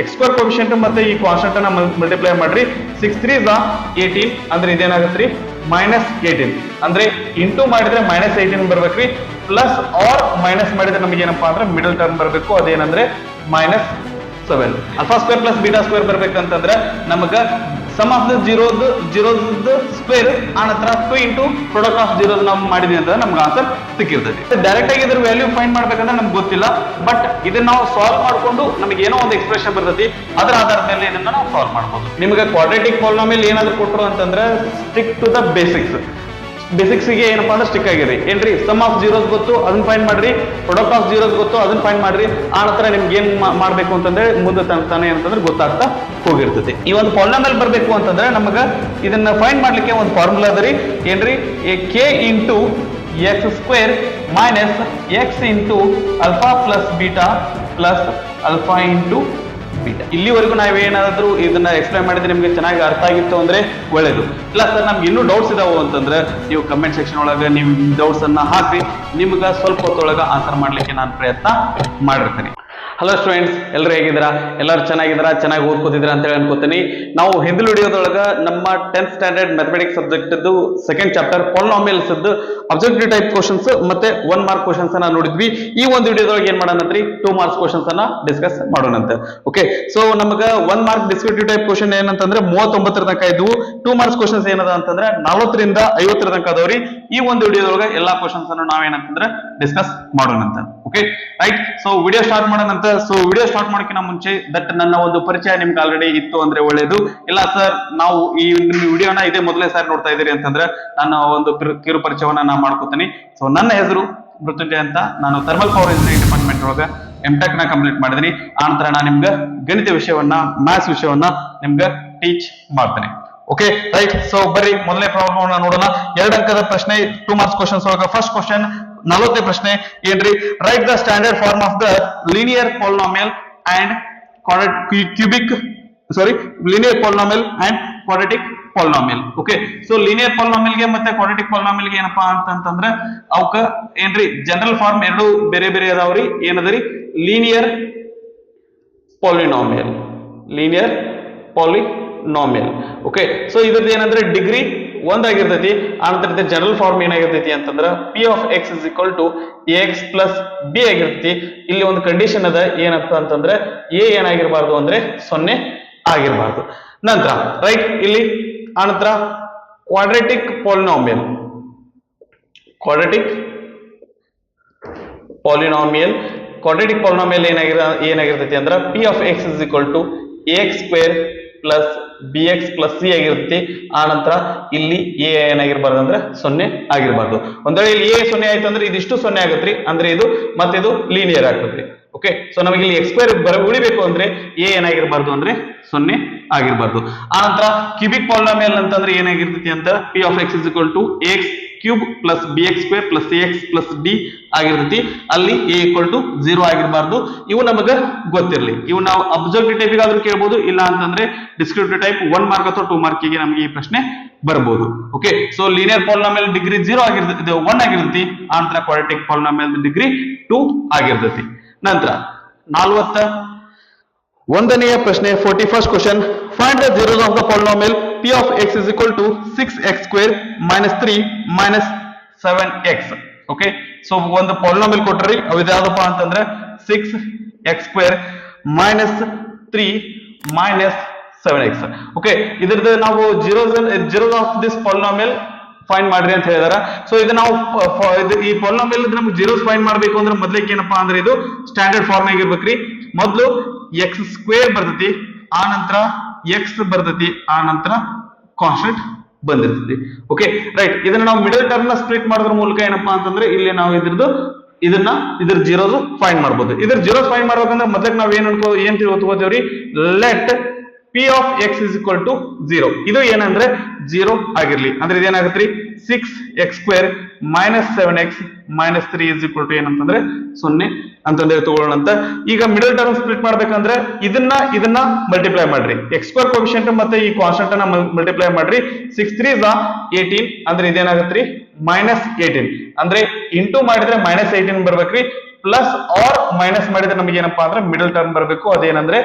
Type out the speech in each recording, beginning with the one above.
X square coefficient ಮತ್ತೆ ಈ constant ಅನ್ನ ಮಲ್ಟಿಪ್ಲೈ ಮಾಡ್ರಿ 6 3 18 ಅಂದ್ರೆ ಇದೇನಾಗತ್ರಿ -18 ಅಂದ್ರೆ ಇಂಟು ಮಾಡಿದ್ರೆ -18 ಬರ್ಬೇಕ್ರಿ ಪ್ಲಸ್ ಆರ್ ಮೈನಸ್ ಮಾಡಿದ್ರೆ ನಮಗೆ ಏನಪ್ಪಾ ಅಂದ್ರೆ ಮಿಡಲ್ ಟರ್ಮ್ ಬರಬೇಕು ಅದೇನಂದ್ರೆ -7 alpha square plus beta square ಬರ್ಬೇಕಂತಂದ್ರೆ ನಮಗ sum of the zeros square ಆನಂತರ 2 ಇಂಟು ಪ್ರಾಡಕ್ಟ್ ಆಫ್ ಜೀರೋಸ್ ನಾವು ಮಾಡಿದ್ವಿ ಅಂತಂದ್ರೆ ನಮ್ಗೆ ಆನ್ಸರ್ ಸಿಕ್ಕಿರ್ತೈತಿ. ಡೈರೆಕ್ಟ್ ಆಗಿ ಇದ್ರ ವ್ಯಾಲ್ಯೂ ಫೈಂಡ್ ಮಾಡ್ಬೇಕಂದ್ರೆ ನಮ್ಗೆ ಗೊತ್ತಿಲ್ಲ, ಬಟ್ ಇದನ್ನ ನಾವು ಸಾಲ್ವ್ ಮಾಡ್ಕೊಂಡು ನಮಗೆ ಏನೋ ಒಂದು ಎಕ್ಸ್ಪ್ರೆಷನ್ ಬರ್ತೈತಿ, ಅದರ ಆಧಾರದ ಮೇಲೆ ಇದನ್ನ ನಾವು ಸಾಲ್ವ್ ಮಾಡ್ಬೋದು. ನಿಮಗೆ ಕ್ವಾಡ್ರಾಟಿಕ್ ಪಾಲಿನಾಮಿಯಲ್ ಏನಾದ್ರು ಕೊಟ್ಟರು ಅಂತಂದ್ರೆ ಸ್ಟಿಕ್ ಟು ದ ಬೇಸಿಕ್ಸ್ ಗೆ ಏನಪ್ಪಾ ಅಂದ್ರೆ ಸ್ಟಿಕ್ ಆಗಿರಿ ಏನ್ರಿ. ಸಮ್ ಆಫ್ ಜೀರೋಸ್ ಗೊತ್ತು ಅದನ್ನ ಫೈಂಡ್ ಮಾಡ್ರಿ, ಪ್ರಾಡಕ್ಟ್ ಆಫ್ ಜೀರೋಸ್ ಗೊತ್ತು ಅದನ್ನ ಫೈಂಡ್ ಮಾಡ್ರಿ, ಆ ನಂತರ ನಿಮ್ಗೆ ಏನ್ ಮಾಡ್ಬೇಕು ಅಂತಂದ್ರೆ ಮುಂದೆ ತಾನೇ ಅಂತಂದ್ರೆ ಗೊತ್ತಾಗ್ತಾ ಹೋಗಿರ್ತೈತಿ. ಈ ಒಂದು ಪಾಲಿನಾಮಿಯಲ್ ಬರ್ಬೇಕು ಅಂತಂದ್ರೆ ನಮಗ ಇದನ್ನ ಫೈಂಡ್ ಮಾಡ್ಲಿಕ್ಕೆ ಒಂದು ಫಾರ್ಮುಲಾ ಅದರಿ ಏನ್ರಿ, K into X square minus X into alpha plus beta plus alpha into beta. ಇಲ್ಲಿವರೆಗೂ ನಾವೇನಾದ್ರೂ ಇದನ್ನ ಎಕ್ಸ್ಪ್ಲೈನ್ ಮಾಡಿದ್ರೆ ನಿಮ್ಗೆ ಚೆನ್ನಾಗಿ ಅರ್ಥ ಆಗಿತ್ತು ಅಂದ್ರೆ ಒಳ್ಳೇದು. ಇಲ್ಲ ಸರ್ ನಮ್ಗೆ ಇನ್ನೂ ಡೌಟ್ಸ್ ಇದಾವೆ ಅಂತಂದ್ರೆ ನೀವು ಕಮೆಂಟ್ ಸೆಕ್ಷನ್ ಒಳಗೆ ನೀವು ಡೌಟ್ಸ್ ಅನ್ನ ಹಾಕಿ, ನಿಮ್ಗೆ ಸ್ವಲ್ಪ ಹೊತ್ತೊಳಗೆ ಆನ್ಸರ್ ಮಾಡ್ಲಿಕ್ಕೆ ನಾನು ಪ್ರಯತ್ನ ಮಾಡಿರ್ತೀನಿ. ಹಲೋ ಸ್ಟೂಡೆಂಟ್ಸ್, ಎಲ್ಲರೂ ಹೇಗಿದ್ದೀರಾ? ಎಲ್ಲರೂ ಚೆನ್ನಾಗಿದ್ದೀರಾ, ಚೆನ್ನಾಗಿ ಓದ್ಕೋತಿದ್ದೀರಾ ಅಂತ ಹೇಳಿ ಅನ್ಕೋತೀನಿ. ನಾವು ಹಿಂದಿನ ವಿಡಿಯೋದೊಳಗ ನಮ್ಮ 10th standard mathematics subject second chapter polynomials objective type questions ಮತ್ತೆ 1 ಮಾರ್ಕ್ ಕ್ವಶನ್ಸ್ ಅನ್ನ ನೋಡಿದ್ವಿ. ಈ ಒಂದು ವಿಡಿಯೋದೊಳಗೆ ಏನ್ ಮಾಡೋಣಂತ್ರಿ 2 ಮಾರ್ಕ್ಸ್ ಕ್ವಶನ್ಸ್ ಅನ್ನ ಡಿಸ್ಕಸ್ ಮಾಡೋಣಂತ. ಓಕೆ, ಸೊ ನಮಗ 1 ಮಾರ್ಕ್ ಡಿಸ್ಕ್ರಿಪ್ಟಿವ್ ಟೈಪ್ ಕ್ವಶನ್ ಏನಂತಂದ್ರೆ 39 ತನಕ ಇದ್ವು. 2 ಮಾರ್ಕ್ಸ್ ಕ್ವಶನ್ಸ್ ಏನದ ಅಂತಂದ್ರೆ 40 ರಿಂದ 50 ತನಕ ಅದಾವ್ರಿ. ಈ ಒಂದು ವಿಡಿಯೋದೊಳಗೆ ಎಲ್ಲಾ ಕ್ವಶನ್ಸ್ ಅನ್ನು ನಾವೇನಂತಂದ್ರೆ ಡಿಸ್ಕಸ್ ಮಾಡೋಣಂತ. Okay right, so video start ಮಾಡೋಣಂತ. ಸೊ ವಿಡಿಯೋ ಸ್ಟಾರ್ಟ್ ಮಾಡೋಕ್ಕಿಂತ ಮುಂಚೆ ದಟ್ ನನ್ನ ಒಂದು ಪರಿಚಯ ನಿಮ್ಗೆ ಆಲ್ರೆಡಿ ಇತ್ತು ಅಂದ್ರೆ ಒಳ್ಳೇದು. ಇಲ್ಲ ಸರ್ ನಾವು ಈ ವಿಡಿಯೋನ ಇದೇ ಮೊದಲೇ ಸಾರಿ ನೋಡ್ತಾ ಇದ್ದೀರಿ ಅಂತಂದ್ರೆ ನನ್ನ ಒಂದು ಕಿರು ಪರಿಚಯವನ್ನ ನಾನು ಮಾಡ್ಕೋತೀನಿ. ಸೊ ನನ್ನ ಹೆಸರು ಮೃತ್ಯುಂಜಯ ಅಂತ, ನಾನು ಥರ್ಮಲ್ ಪವರ್ ಇಂಜಿನಿಯರಿಂಗ್ ಡಿಪಾರ್ಟ್ಮೆಂಟ್ ಒಳಗೆ MTech ನ ಕಂಪ್ಲೀಟ್ ಮಾಡಿದೀನಿ. ಆ ನಂತರ ನಾನು ನಿಮ್ಗೆ ಗಣಿತ ವಿಷಯವನ್ನ ಮ್ಯಾಥ್ಸ್ ವಿಷಯವನ್ನ ನಿಮ್ಗೆ ಟೀಚ್ ಮಾಡ್ತೇನೆ. ಓಕೆ ರೈಟ್, ಸೊ ಬರ್ರಿ ಮೊದಲನೇ ಪ್ರಾಬ್ಲಮ್ ನೋಡೋಣ. 2 ಅಂಕದ ಪ್ರಶ್ನೆ 2 ಮಾರ್ಕ್ಸ್ ಕ್ವಶನ್ಸ್ ಒಳಗ ಫಸ್ಟ್ ಕ್ವಶನ್ 40ನೇ ಪ್ರಶ್ನೆ ಏನ್ರಿ, write the standard form of the linear polynomial and linear polynomial and quadratic polynomial. Okay, so linear polynomial ಗೆ ಮತ್ತೆ ಕ್ವಾಡ್ರಾಟಿಕ್ ಪಾಲಿನಾಮಿಯಲ್ ಗೆ ಏನಪ್ಪಾ ಅಂತಂದ್ರೆ ಅವಕ್ಕ ಏನ್ರಿ ಜನರಲ್ ಫಾರ್ಮ್ ಎರಡು ಬೇರೆ ಬೇರೆ ಅದಾವ್ರಿ. ಏನದರಿ ಲೀನಿಯರ್ ಪಾಲಿನಾಮಿಯಲ್ ಓಕೆ, ಸೊ ಇದ್ರದ್ದು ಏನಂದ್ರೆ ಡಿಗ್ರಿ 1 ಆಗಿರ್ತೈತಿ. ಆನಂತರ ಜನರಲ್ ಫಾರ್ಮ್ ಏನಾಗಿರ್ತೈತಿ ಅಂತಂದ್ರೆ P of X is equal to A X plus B ಆಗಿರ್ತೈತಿ. ಇಲ್ಲಿ ಒಂದು ಕಂಡೀಷನ್ ಅದ, ಏನಪ್ಪ ಅಂತಂದ್ರೆ ಎ ಏನಾಗಿರ್ಬಾರ್ದು ಅಂದ್ರೆ 0 ಆಗಿರ್ಬಾರ್ದು. ನಂತರ ರೈಟ್ ಇಲ್ಲಿ ಆನಂತರ ಕ್ವಾಡ್ರಾಟಿಕ್ ಪಾಲಿನಾಮಿಯಲ್ ಏನಾಗಿರ್ತೈತಿ ಅಂದ್ರೆ P of X is equal to A X square plus B X plus C ಆಗಿರುತ್ತೆ. ಆ ನಂತರ ಇಲ್ಲಿ ಎ ಏನಾಗಿರ್ಬಾರ್ದು ಅಂದ್ರೆ 0 ಆಗಿರ್ಬಾರ್ದು. ಒಂದ್ ವೇಳೆ ಇಲ್ಲಿ ಎ 0 ಆಯ್ತು ಅಂದ್ರೆ ಇದಿಷ್ಟು 0 ಆಗತ್ರಿ, ಅಂದ್ರೆ ಇದು ಮತ್ತೆ ಇದು ಲೀನಿಯರ್ ಆಗ್ತದ್ರಿ. ಓಕೆ, ಸೊ ನಮಗೆ ಇಲ್ಲಿ ಎಕ್ಸ್ ಸ್ಕ್ವೇರ್ ಉಳಿಬೇಕು ಅಂದ್ರೆ ಎ ಏನಾಗಿರ್ಬಾರ್ದು ಅಂದ್ರೆ 0 ಆಗಿರ್ಬಾರ್ದು. ಆ ನಂತರ ಕ್ಯೂಬಿಕ್ ಪಾಲಿನಾಮಿಯಲ್ ಅಂತಂದ್ರೆ ಏನಾಗಿರ್ತೈತಿ ಅಂತ p of X is equal to A x cube plus B x square plus C x plus d ಆಗಿರ್ತೈತಿ. ಅಲ್ಲಿ ಎ ಈಕ್ವಲ್ ಟು 0 ಆಗಿರ್ಬಾರ್ದು. ಇವು ನಮಗ ಗೊತ್ತಿರಲಿ. ಇವು ನಾವು ಅಬ್ಜರ್ವೇಟಿವ್ ಟೈಪ್ ಆದ್ರೂ ಕೇಳಬಹುದು, ಇಲ್ಲ ಅಂತಂದ್ರೆ ಡಿಸ್ಕ್ರಿಪ್ಟಿವ್ ಟೈಪ್ 1 ಮಾರ್ಕ್ ಅಥವಾ 2 ಮಾರ್ಕಿಗೆ ನಮಗೆ ಈ ಪ್ರಶ್ನೆ ಬರ್ಬೋದು. Okay, so linear polynomial degree 0 ಆಗಿರ್ತೈತಿ, 1 ಆಗಿರ್ತೈತಿ. ಆ ನಂತರ ಕ್ವಾಡ್ರಾಟಿಕ್ ಪಾಲಿನಾಮಿಯಲ್ ಡಿಗ್ರಿ 2 ಆಗಿರ್ತೈತಿ. ನಂತರ 41ನೇ ಪ್ರಶ್ನೆ 41st question, find the zeros of the polynomial p of x is equal to 6x square minus 3 minus 7x. Okay, so ಒಂದು ಪಾಲಿನಾಮಿಯಲ್ ಕೊಟ್ರಿ, ಅವು ಯಾವ್ದಪ್ಪ ಅಂತಂದ್ರೆ 6x square minus 3 minus 7x. Okay, ಇದ್ರದ್ದು ನಾವು zeros of this polynomial find ಮಾಡ್ರಿ ಅಂತ ಹೇಳಿದಾರ. So ಇದು ನಾವು ಈ ಪಾಲಿನಾಮಿಯಲ್ ನಮ್ಗೆ ಜೀರೋಸ್ ಫೈಂಡ್ ಮಾಡ್ಬೇಕು ಅಂದ್ರೆ ಮೊದ್ಲಿಕ್ಕೆ ಏನಪ್ಪಾ ಅಂದ್ರೆ ಇದು ಸ್ಟ್ಯಾಂಡರ್ಡ್ ಫಾರ್ಮ್ ಆಗಿರ್ಬೇಕ್ರಿ. ಮೊದಲು ಎಕ್ಸ್ ಸ್ಕ್ವೇರ್ ಬರ್ತೈತಿ, ಆ ನಂತರ ಎಕ್ಸ್ ಬರ್ತೈತಿ, ಆ ನಂತರ ಕಾನ್ಸ್ಟೆಂಟ್ ಬಂದಿರ್ತೈತಿ. ಓಕೆ ರೈಟ್, ಇದನ್ನ ನಾವು ಮಿಡಲ್ ಟರ್ಮ್ ನ ಸ್ಪ್ಲಿಟ್ ಮಾಡೋದ್ರ ಮೂಲಕ ಏನಪ್ಪಾ ಅಂತಂದ್ರೆ ಇಲ್ಲಿ ನಾವು ಇದ್ರ ಜೀರೋಸ್ ಫೈಂಡ್ ಮಾಡ್ಬೋದು. ಇದ್ರ ಜೀರೋಸ್ ಫೈಂಡ್ ಮಾಡ್ಬೇಕಂದ್ರೆ ಮೊದಲಕ್ಕೆ ನಾವು ಏನ್ ತಿಳ್ಕೊತೀವ್ರಿ, let P of X is equal to 0. ಇದು ಏನಂದ್ರೆ 0 ಆಗಿರ್ಲಿ, ಅಂದ್ರೆ ಇದೇನಾಗತ್ರಿ 6x square minus 7x minus 3 is equal to ಏನಂತಂದ್ರೆ 0 ಅಂತಂದ್ರೆ ತಗೊಳ್ಳೋಣ ಅಂತ. ಈಗ ಮಿಡಲ್ ಟರ್ಮ್ ಸ್ಪ್ಲಿಟ್ ಮಾಡ್ಬೇಕಂದ್ರೆ ಇದನ್ನ ಮಲ್ಟಿಪ್ಲೈ ಮಾಡ್ರಿ, ಎಕ್ಸ್ ಸ್ಕ್ವೇರ್ ಕೋಫಿಷಿಯಂಟ್ ಮತ್ತೆ ಈ ಕಾನ್ಸ್ಟೆಂಟ್ ಅನ್ನ ಮಲ್ಟಿಪ್ಲೈ ಮಾಡ್ರಿ. 6 3 18 ಅಂದ್ರೆ ಇದೇನಾಗತ್ರಿ -18, ಅಂದ್ರೆ ಇಂಟು ಮಾಡಿದ್ರೆ -18 ಬರ್ಬೇಕ್ರಿ, ಪ್ಲಸ್ ಆರ್ ಮೈನಸ್ ಮಾಡಿದ್ರೆ ನಮಗೆ ಏನಪ್ಪಾ ಅಂದ್ರೆ ಮಿಡಲ್ ಟರ್ಮ್ ಬರಬೇಕು, ಅದೇನಂದ್ರೆ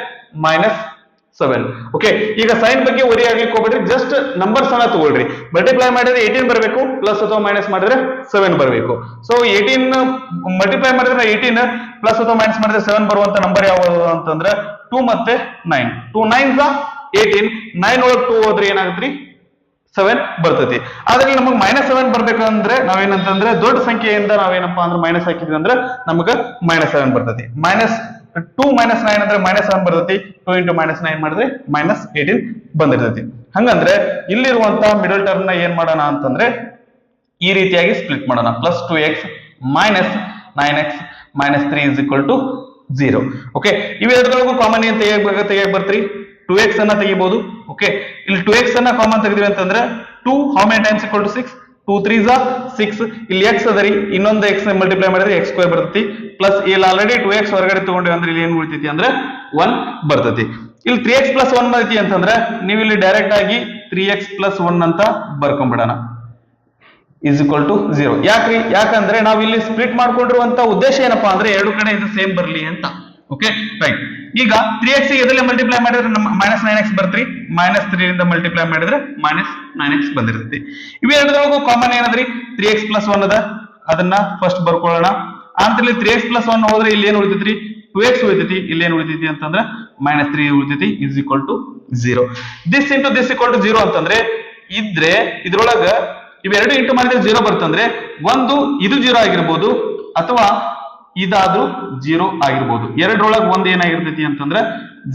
-7. ಓಕೆ, ಈಗ ಸೈನ್ ಬಗ್ಗೆ ವರಿ ಆಗ್ಲಿಕ್ಕೆ ಹೋಗ್ಬೇಡ್ರಿ, ಜಸ್ಟ್ ನಂಬರ್ಸ್ ಅನ್ನ ತಗೊಳ್ರಿ. ಮಲ್ಟಿಪ್ಲೈ ಮಾಡಿದ್ರೆ 18 ಬರಬೇಕು, ಪ್ಲಸ್ ಅಥವಾ ಮೈನಸ್ ಮಾಡಿದ್ರೆ 7 ಬರಬೇಕು. ಸೊ 18 ಮಲ್ಟಿಪ್ಲೈ ಮಾಡಿದ್ರೆ 18 ಪ್ಲಸ್ ಅಥವಾ ಮೈನಸ್ ಮಾಡಿದ್ರೆ 7 ಬರುವಂತ ನಂಬರ್ ಯಾವುದು ಅಂತಂದ್ರೆ 2 ಮತ್ತೆ 9. 2 9s 18, 9 ಒಳಗೆ 2 ಹೋದ್ರೆ ಏನಾಗುತ್ತೆ 7 ಬರ್ತೈತಿ. ಆದ್ರೆ ನಮಗೆ -7 ಬರ್ಬೇಕಂದ್ರೆ ನಾವೇನಂತಂದ್ರೆ ದೊಡ್ಡ ಸಂಖ್ಯೆಯಿಂದ ನಾವೇನಪ್ಪಾ ಅಂದ್ರೆ ಮೈನಸ್ ಹಾಕಿದ್ವಿ ಅಂದ್ರೆ ನಮಗ -7 ಬರ್ತೈತಿ. -2 -9 ಅಂದ್ರೆ -7 ಬರ್ತೈತಿ. 2 × -9 ಮಾಡಿದ್ರೆ -18 ಬಂದಿರ್ತೈತಿ. ಹಂಗಂದ್ರೆ ಇಲ್ಲಿರುವಂತ ಮಿಡಲ್ ಟರ್ಮ್ ನ ಏನ್ ಮಾಡೋಣ ಅಂತಂದ್ರೆ ಈ ರೀತಿಯಾಗಿ ಸ್ಪ್ಲಿಟ್ ಮಾಡೋಣ. +2x -9x -3 = 0. ಓಕೆ, ಇವೆರಡರೊಳಗೂ ಕಾಮನ್ ಏನ್ ತೆಗಿಯಕ್ ಬರ್ತ್ರಿ, 2x ಅನ್ನ ತೆಗಿಬಹುದು. ಓಕೆ, ಇಲ್ಲಿ 2x ಅನ್ನ ಕಾಮನ್ ತೆಗೆದ್ವಿ ಅಂತಂದ್ರೆ 2 how many times = 6, 2 3s 6. ಇಲ್ಲಿ x ಅದರಿ, ಇನ್ನೊಂದು x ಮಲ್ಟಿಪ್ಲೈ ಮಾಡಿದ್ರೆ x² ಬರ್ತೈತಿ. ಪ್ಲಸ್ ಇಲ್ಲಿ ಆಲ್ರೆಡಿ 2x ಹೊರಗಡೆ ತಗೊಂಡ್ವಿ ಅಂದ್ರೆ ಇಲ್ಲಿ ಏನ್ ಉಳಿತೈತಿ ಅಂದ್ರೆ 1 ಬರ್ತೈತಿ. ಇಲ್ಲಿ 3x + 1 ಬರ್ತೈತಿ ಅಂತಂದ್ರೆ ನೀವು ಇಲ್ಲಿ ಡೈರೆಕ್ಟ್ ಆಗಿ 3x + 1 ಅಂತ ಬರ್ಕೊಂಡ್ಬಿಡೋಣ = 0. ಯಾಕ್ರಿ, ಯಾಕಂದ್ರೆ ನಾವು ಇಲ್ಲಿ ಸ್ಪ್ಲಿಟ್ ಮಾಡ್ಕೊಂಡಿರುವಂತ ಉದ್ದೇಶ ಏನಪ್ಪಾ ಅಂದ್ರೆ ಎರಡು ಕಡೆ ಇದು ಸೇಮ್ ಬರ್ಲಿ ಅಂತ. Okay, right. ಈಗ 3x ಎದರಲ್ಲಿ ಮಲ್ಟಿಪ್ಲೈ ಮಾಡಿದ್ರೆ -9x ಬರ್ತ್ರಿ, -3 ರಿಂದ ಮಲ್ಟಿಪ್ಲೈ ಮಾಡಿದ್ರೆ -9x ಬಂದಿರ್ತೈತಿ. ಇವೆರಡರೊಳಗೂ ಕಾಮನ್ ಏನದ್ರಿ, 3x + 1 ಅದ, ಅದನ್ನ ಫಸ್ಟ್ ಬರ್ಕೊಳ್ಳೋಣ. ಅಂತ ಇಲ್ಲಿ 3x + 1 ಹೋದ್ರೆ ಇಲ್ಲಿ ಏನ್ ಉಳಿತೈತ್ರಿ, 2x ಉಳಿತೈತಿ. ಇಲ್ಲಿ ಏನ್ ಉಳಿತೈತಿ ಅಂತಂದ್ರೆ -3 ಉಳಿತೈತಿ = 0. ದಿಸ್ ಇಂಟು ದಿಸ್ = 0 ಅಂತಂದ್ರೆ ಇದ್ರೆ ಇದ್ರೊಳಗ ಇವೆರಡು ಇಂಟು ಮಾಡಿದ್ರೆ 0 ಬರ್ತಂದ್ರೆ ಒಂದು ಇದು 0 ಆಗಿರ್ಬೋದು ಅಥವಾ ಇದಾದ್ರೂ 0 ಆಗಿರ್ಬೋದು. ಎರಡರೊಳಗೆ ಒಂದು ಏನಾಗಿರ್ತೈತಿ ಅಂತಂದ್ರೆ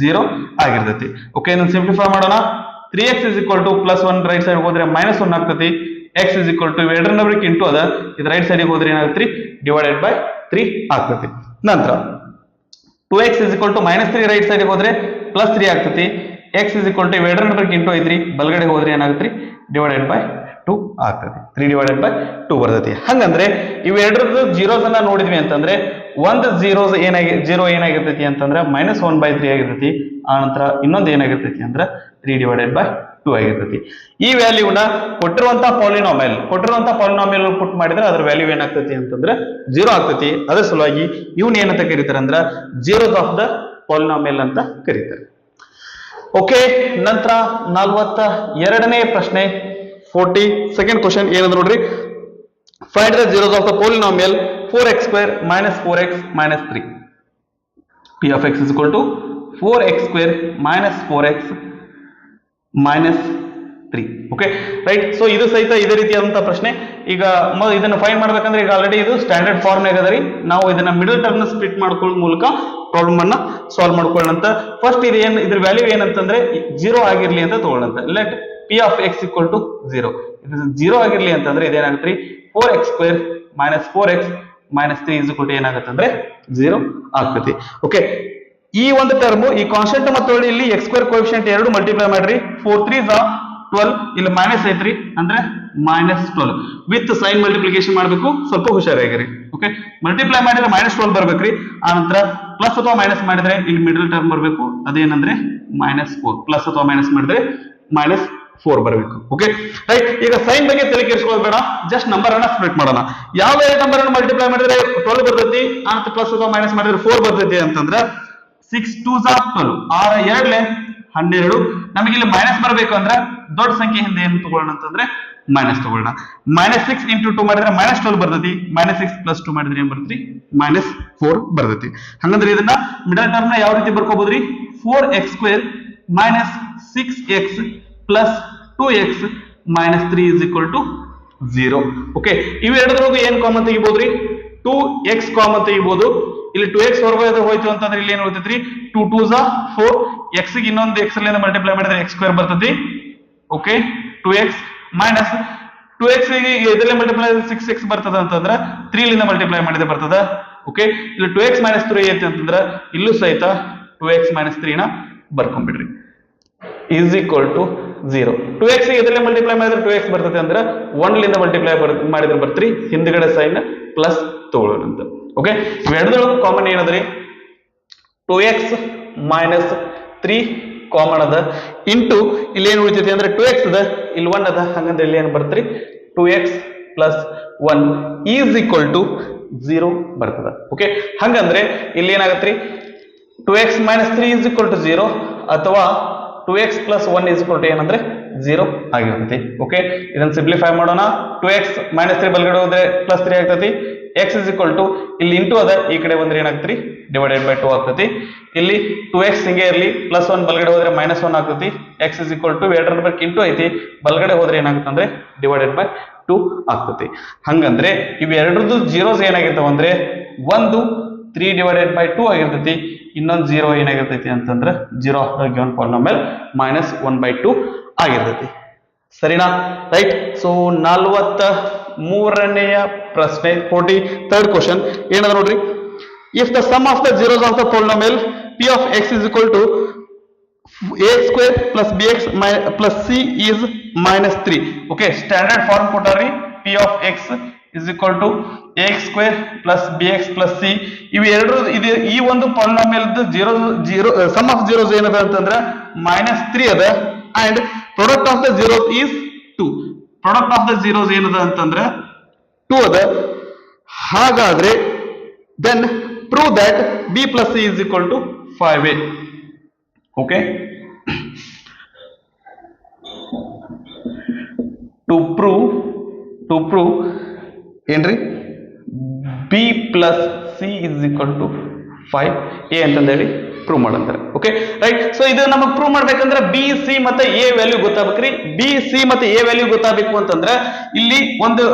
0 ಆಗಿರ್ತೈತಿ. ಓಕೆ, ಇದನ್ನ ಸಿಂಪ್ಲಿಫೈ ಮಾಡೋಣ. 3x +1 ರೈಟ್ ಸೈಡ್ ಹೋದ್ರೆ -1 ಆಗ್ತೈತಿ. x ಇವೆರಡರ ನಂಬರ್ಗೆ ಇಂಟು ಅದ, ಇದು ರೈಟ್ ಸೈಡ್ ಹೋದ್ರೆ ಏನಾಗುತ್ತೆ /3 ಆಗ್ತೈತಿ. ನಂತರ 2x -3 ರೈಟ್ ಸೈಡ್ ಹೋದ್ರೆ +3 ಆಗ್ತೈತಿ. x ಇವೆರಡರ ನಂಬರ್ಗೆ ಇಂಟು ಐತ್ರಿ, ಬಲಗಡೆ ಹೋದ್ರೆ ಏನಾಗುತ್ತೆ /2 ಆಗ್ತದೆ. 3/2 ಬರ್ತೈತಿ. ಹಂಗಂದ್ರೆ ಇವೆರಡರದ್ದು ಜೀರೋಸ್ ಅನ್ನ ನೋಡಿದ್ವಿ ಅಂತಂದ್ರೆ ಒಂದು ಜೀರೋ ಏನಾಗಿರ್ತೈತಿ ಅಂತಂದ್ರೆ -1/3 ಆಗಿರ್ತೈತಿ. ಆ ನಂತರ ಇನ್ನೊಂದು ಏನಾಗಿರ್ತೈತಿ ಅಂದ್ರೆ 3/2 ಆಗಿರ್ತೈತಿ. ಈ ವ್ಯಾಲ್ಯೂನ ಕೊಟ್ಟಿರುವಂತಹ ಪಾಲಿನಾಮಿಯಲ್ ಪುಟ್ ಮಾಡಿದ್ರೆ ಅದ್ರ ವ್ಯಾಲ್ಯೂ ಏನಾಗ್ತೈತಿ ಅಂತಂದ್ರೆ 0 ಆಗ್ತೈತಿ. ಅದ್ರ ಸಲುವಾಗಿ ಇವನ್ ಏನಂತ ಕರೀತಾರೆ ಅಂದ್ರೆ ಜೀರೋಸ್ ಆಫ್ ದ ಪಾಲಿನಾಮಿಯಲ್ ಅಂತ ಕರೀತಾರೆ. ಓಕೆ, ನಂತರ 42ನೇ ಪ್ರಶ್ನೆ, 42nd ಕ್ವಶನ್ ಏನಂದ್ರೆ ನೋಡ್ರಿ, find the zeros of the polynomial 4x² - 4x - 3. p of x = 4x² - 4x - 3. Okay, right. So ಇದು ಸಹಿತ ಇದೇ ರೀತಿಯಾದಂತಹ ಪ್ರಶ್ನೆ. ಈಗ ಇದನ್ನ ಫೈಂಡ್ ಮಾಡ್ಬೇಕಂದ್ರೆ ಈಗ ಆಲ್ರೆಡಿ ಇದು ಸ್ಟ್ಯಾಂಡರ್ಡ್ ಫಾರ್ಮ್ ಆಗದರಿ. ನಾವು ಇದನ್ನ ಮಿಡಲ್ ಟರ್ಮ್ ಸ್ಪ್ಲಿಟ್ ಮಾಡ್ಕೊಳ್ಳೋ ಮೂಲಕ ಪ್ರಾಬ್ಲಮ್ ಅನ್ನ ಸಾಲ್ವ್ ಮಾಡ್ಕೊಳ್ಳೋಣ. ಫಸ್ಟ್ ಇದ್ರ ವ್ಯಾಲ್ಯೂ ಏನಂತಂದ್ರೆ 0 ಆಗಿರ್ಲಿ ಅಂತ ತಗೊಳ್ಳೋಣ. Let p of x = 0. ಇದು 0 ಆಗಿರ್ಲಿ ಅಂತಂದ್ರೆ ಇದೇನಾಗುತ್ತೆ 4x² - 4x - 3 = ಏನಾಗುತ್ತೆ ಅಂದ್ರೆ 0 ಆಗ್ತೈತಿ. ಓಕೆ, ಈ ಒಂದು ಟರ್ಮ್ ಈ ಕಾನ್ಸ್ಟೆಂಟ್ ಮತ್ತು ಇಲ್ಲಿ x² ಕೋಎಫಿಷಿಯಂಟ್ ಎರಡು ಮಲ್ಟಿಪ್ಲೈ ಮಾಡ್ರಿ. 4 3s 12, ಇಲ್ಲಿ ಮೈನಸ್ ಐತ್ರಿ ಅಂದ್ರೆ -12 ವಿತ್ ಸೈನ್ ಮಲ್ಟಿಪ್ಲಿಕೇಶನ್ ಮಾಡಬೇಕು, ಸ್ವಲ್ಪ ಹುಷಾರಾಗಿರಿ. ಓಕೆ, ಮಲ್ಟಿಪ್ಲೈ ಮಾಡಿದ್ರೆ -12 ಬರ್ಬೇಕ್ರಿ. ಆ ನಂತರ ಪ್ಲಸ್ ಅಥವಾ ಮೈನಸ್ ಮಾಡಿದ್ರೆ ಇಲ್ಲಿ ಮಿಡಲ್ ಟರ್ಮ್ ಬರಬೇಕು, ಅದೇನಂದ್ರೆ -4. ಪ್ಲಸ್ ಅಥವಾ ಮೈನಸ್ ಮಾಡಿದ್ರೆ -4 ಬರಬೇಕು. Okay, right. ಈಗ ಸೈನ್ ಬಗ್ಗೆ ತಲೆ ಕೆಡಿಸ್ಕೊಳ್ಳೋದು ಬೇಡ, ಜಸ್ಟ್ ನಂಬರ್ ಅನ್ನ ಸ್ಪ್ಲಿಟ್ ಮಾಡೋಣ. ಯಾವ ನಂಬರ್ ಅನ್ನು ಮಲ್ಟಿಪ್ಲೈ ಮಾಡಿದ್ರೆ 12 ಬರ್ತೈತಿ, ಅಂತ ಪ್ಲಸ್ ಅಥವಾ ಮೈನಸ್ ಮಾಡಿದ್ರೆ 4 ಬರ್ತೈತಿ ಅಂತಂದ್ರೆ 6 2s 12, 6 2 12. ನಮಗೆ ಇಲ್ಲಿ ಮೈನಸ್ ಬರಬೇಕು ಅಂದ್ರೆ ದೊಡ್ಡ ಸಂಖ್ಯೆ ಹಿಂದೆ ಏನು ತಗೊಳ್ಳೋಣ ಅಂತಂದ್ರೆ ಮೈನಸ್ ತಗೊಳ್ಳೋಣ. -6 × 2 ಮಾಡಿದ್ರೆ -12 ಬರ್ತೈತಿ. -6 + 2 ಮಾಡಿದ್ರೆ ಏನ್ ಬರ್ತೈತಿ -4 ಬರ್ತೈತಿ. ಹಂಗಂದ್ರೆ ಇದನ್ನ ಮಿಡಲ್ ಟರ್ಮ್ ನ ಯಾವ ರೀತಿ ಬರ್ಕೋಬಹುದ್ರಿ, 4x² - 6x + 2x - 3 = 0. ಓಕೆ, ಇವೆರಡರೊಳಗೂ ಏನ್ ಕಾಮನ್ ತೆಗಿಬಹುದ್ರಿ, 2x ಕಾಮನ್ ತೆಗಿಬಹುದು. ಇಲ್ಲಿ 2x ಹೊರಗೆ ಹೋಯ್ತು ಅಂತಂದ್ರೆ ಇಲ್ಲಿ ಏನ್ ಉಳಿತೈತ್ರಿ 2 2s 4, x ಗೆ ಇನ್ನೊಂದು x ಅಲ್ಲಿಂದ ಮಲ್ಟಿಪ್ಲೈ ಮಾಡಿದ್ರೆ x² ಬರ್ತೈತಿ. ಓಕೆ, 2x ಮೈನಸ್ 2x ಗೆ ಇದರಲ್ಲಿ ಮಲ್ಟಿಪ್ಲೈ 6x ಬರ್ತದ ಅಂತಂದ್ರೆ 3 ಲಿಂದ ಮಲ್ಟಿಪ್ಲೈ ಮಾಡಿದ್ರೆ ಬರ್ತದ. ಓಕೆ, ಇಲ್ಲಿ 2x - 3 ಐತಿ ಅಂತಂದ್ರೆ ಇಲ್ಲೂ ಸಹಿತ 2x - 3 ನ ಬರ್ಕೊಂಡ್ಬಿಡ್ರಿ = 0. 2x ಗೆ ಇದರಲ್ಲಿ ಮಲ್ಟಿಪ್ಲೈ ಮಾಡಿದ್ರೆ 2x ಬರ್ತದೆ ಅಂದ್ರೆ 1 ಲಿಂದ ಮಲ್ಟಿಪ್ಲೈ ಮಾಡಿದ್ರೆ ಬರ್ತ್ರಿ, ಹಿಂದ್ಗಡೆ ಸೈನ್ ಪ್ಲಸ್ ತಗೊಳ್ಳೋಣ ಅಂತ. ಓಕೆ, ಇವೆರಡರೊಳಗೂ ಕಾಮನ್ ಏನದ್ರಿ 2x - 3 ಕಾಮನ್ ಅದ ಇಂಟು ಇಲ್ಲಿ ಏನ್ ಉಳಿತೈತಿ ಅಂದ್ರೆ 2x ಅದ, ಇಲ್ಲಿ 1 ಅದ. ಹಂಗಂದ್ರೆ ಇಲ್ಲಿ ಏನ್ ಬರ್ತ್ರಿ 2x plus 1 is equal to 0 ಬರ್ತದ. ಓಕೆ, ಹಂಗಂದ್ರೆ ಇಲ್ಲಿ ಏನಾಗತ್ರಿ 2x minus 3 is equal to 0 ಅಥವಾ 2x plus 1 is equal to ಏನಂದ್ರೆ 0 ಆಗಿರುತ್ತೆ. ಓಕೆ, ಇದನ್ನ ಸಿಂಪ್ಲಿಫೈ ಮಾಡೋಣ. 2x minus 3 ಬಲಗಡೆ ಹೋದ್ರೆ ಪ್ಲಸ್ 3 ಆಗ್ತತಿ. x is equal to ಇಲ್ಲಿ ಇಂಟು ಅದ, ಈ ಕಡೆ ಬಂದ್ರೆ ಏನಾಗ್ತತಿ ಡಿವೈಡೆಡ್ ಬೈ 2 ಆಗ್ತತಿ. ಇಲ್ಲಿ 2x ಹಿಂಗೆ ಇರಲಿ, ಪ್ಲಸ್ 1 ಬಲಗಡೆ ಹೋದ್ರೆ ಮೈನಸ್ 1 ಆಗ್ತತಿ. x is equal to ಎರಡರ ಬಗ್ಗೆ ಇಂಟು ಐತಿ, ಬಲಗಡೆ ಹೋದ್ರೆ ಏನಾಗುತ್ತೆ ಅಂದ್ರೆ ಡಿವೈಡೆಡ್ ಬೈ 2 ಆಗ್ತತಿ. ಹಂಗಂದ್ರೆ ಇವು ಎರಡರದ್ದು ಜೀರೋಸ್ ಏನಾಗಿರ್ತಾವ ಅಂದ್ರೆ ಒಂದು 3 ಡಿವೈಡೆಡ್ ಬೈ 2 ಆಗಿರ್ತೈತಿ, ಇನ್ನೊಂದು 0 ಏನಾಗಿರ್ತೈತಿ ಅಂತಂದ್ರೆ 0 of the given polynomial minus 1/2 ಆಗಿರ್ತೈತಿ. ಸರಿನಾ? ರೈಟ್. ಸೊ 43ನೇಯ ಪ್ರಶ್ನೆ 43rd ಕ್ವಶನ್ ಏನದ ನೋಡ್ರಿ. If the sum of the zeros of the polynomial p of x is equal to ax square plus bx plus c is minus 3. Okay, standard form ಕೊಟ್ಟಾರಿ. p of x is equal to ax square plus bx plus c. ಇವು ಎರಡು ಇದು ಈ ಒಂದು polynomial some of zeros ಏನದ ಅಂತಂದ್ರೆ -3 ಅದ. And product of the zeros is 2. Product of the zeros ಏನದ ಅಂತಂದ್ರೆ 2 ಅದ. ಹಾಗಾದ್ರೆ then prove that b plus c is equal to 5a. Okay, to prove ಏನ್ರಿ b plus c is equal to 5a ಅಂತಂದೇಳಿ prove ಮಾಡಂತಾರೆ. Okay, right. So ಇದು ನಮಗೆ prove ಮಾಡ್ಬೇಕಂದ್ರೆ ಬಿ ಸಿ ಮತ್ತೆ ಎ ವ್ಯಾಲ್ಯೂ ಗೊತ್ತಾಗ್ಬೇಕ್ರಿ. ಬಿ ಸಿ ಮತ್ತೆ A value ಗೊತ್ತಾಗಬೇಕು ಅಂತಂದ್ರೆ ಇಲ್ಲಿ ಒಂದು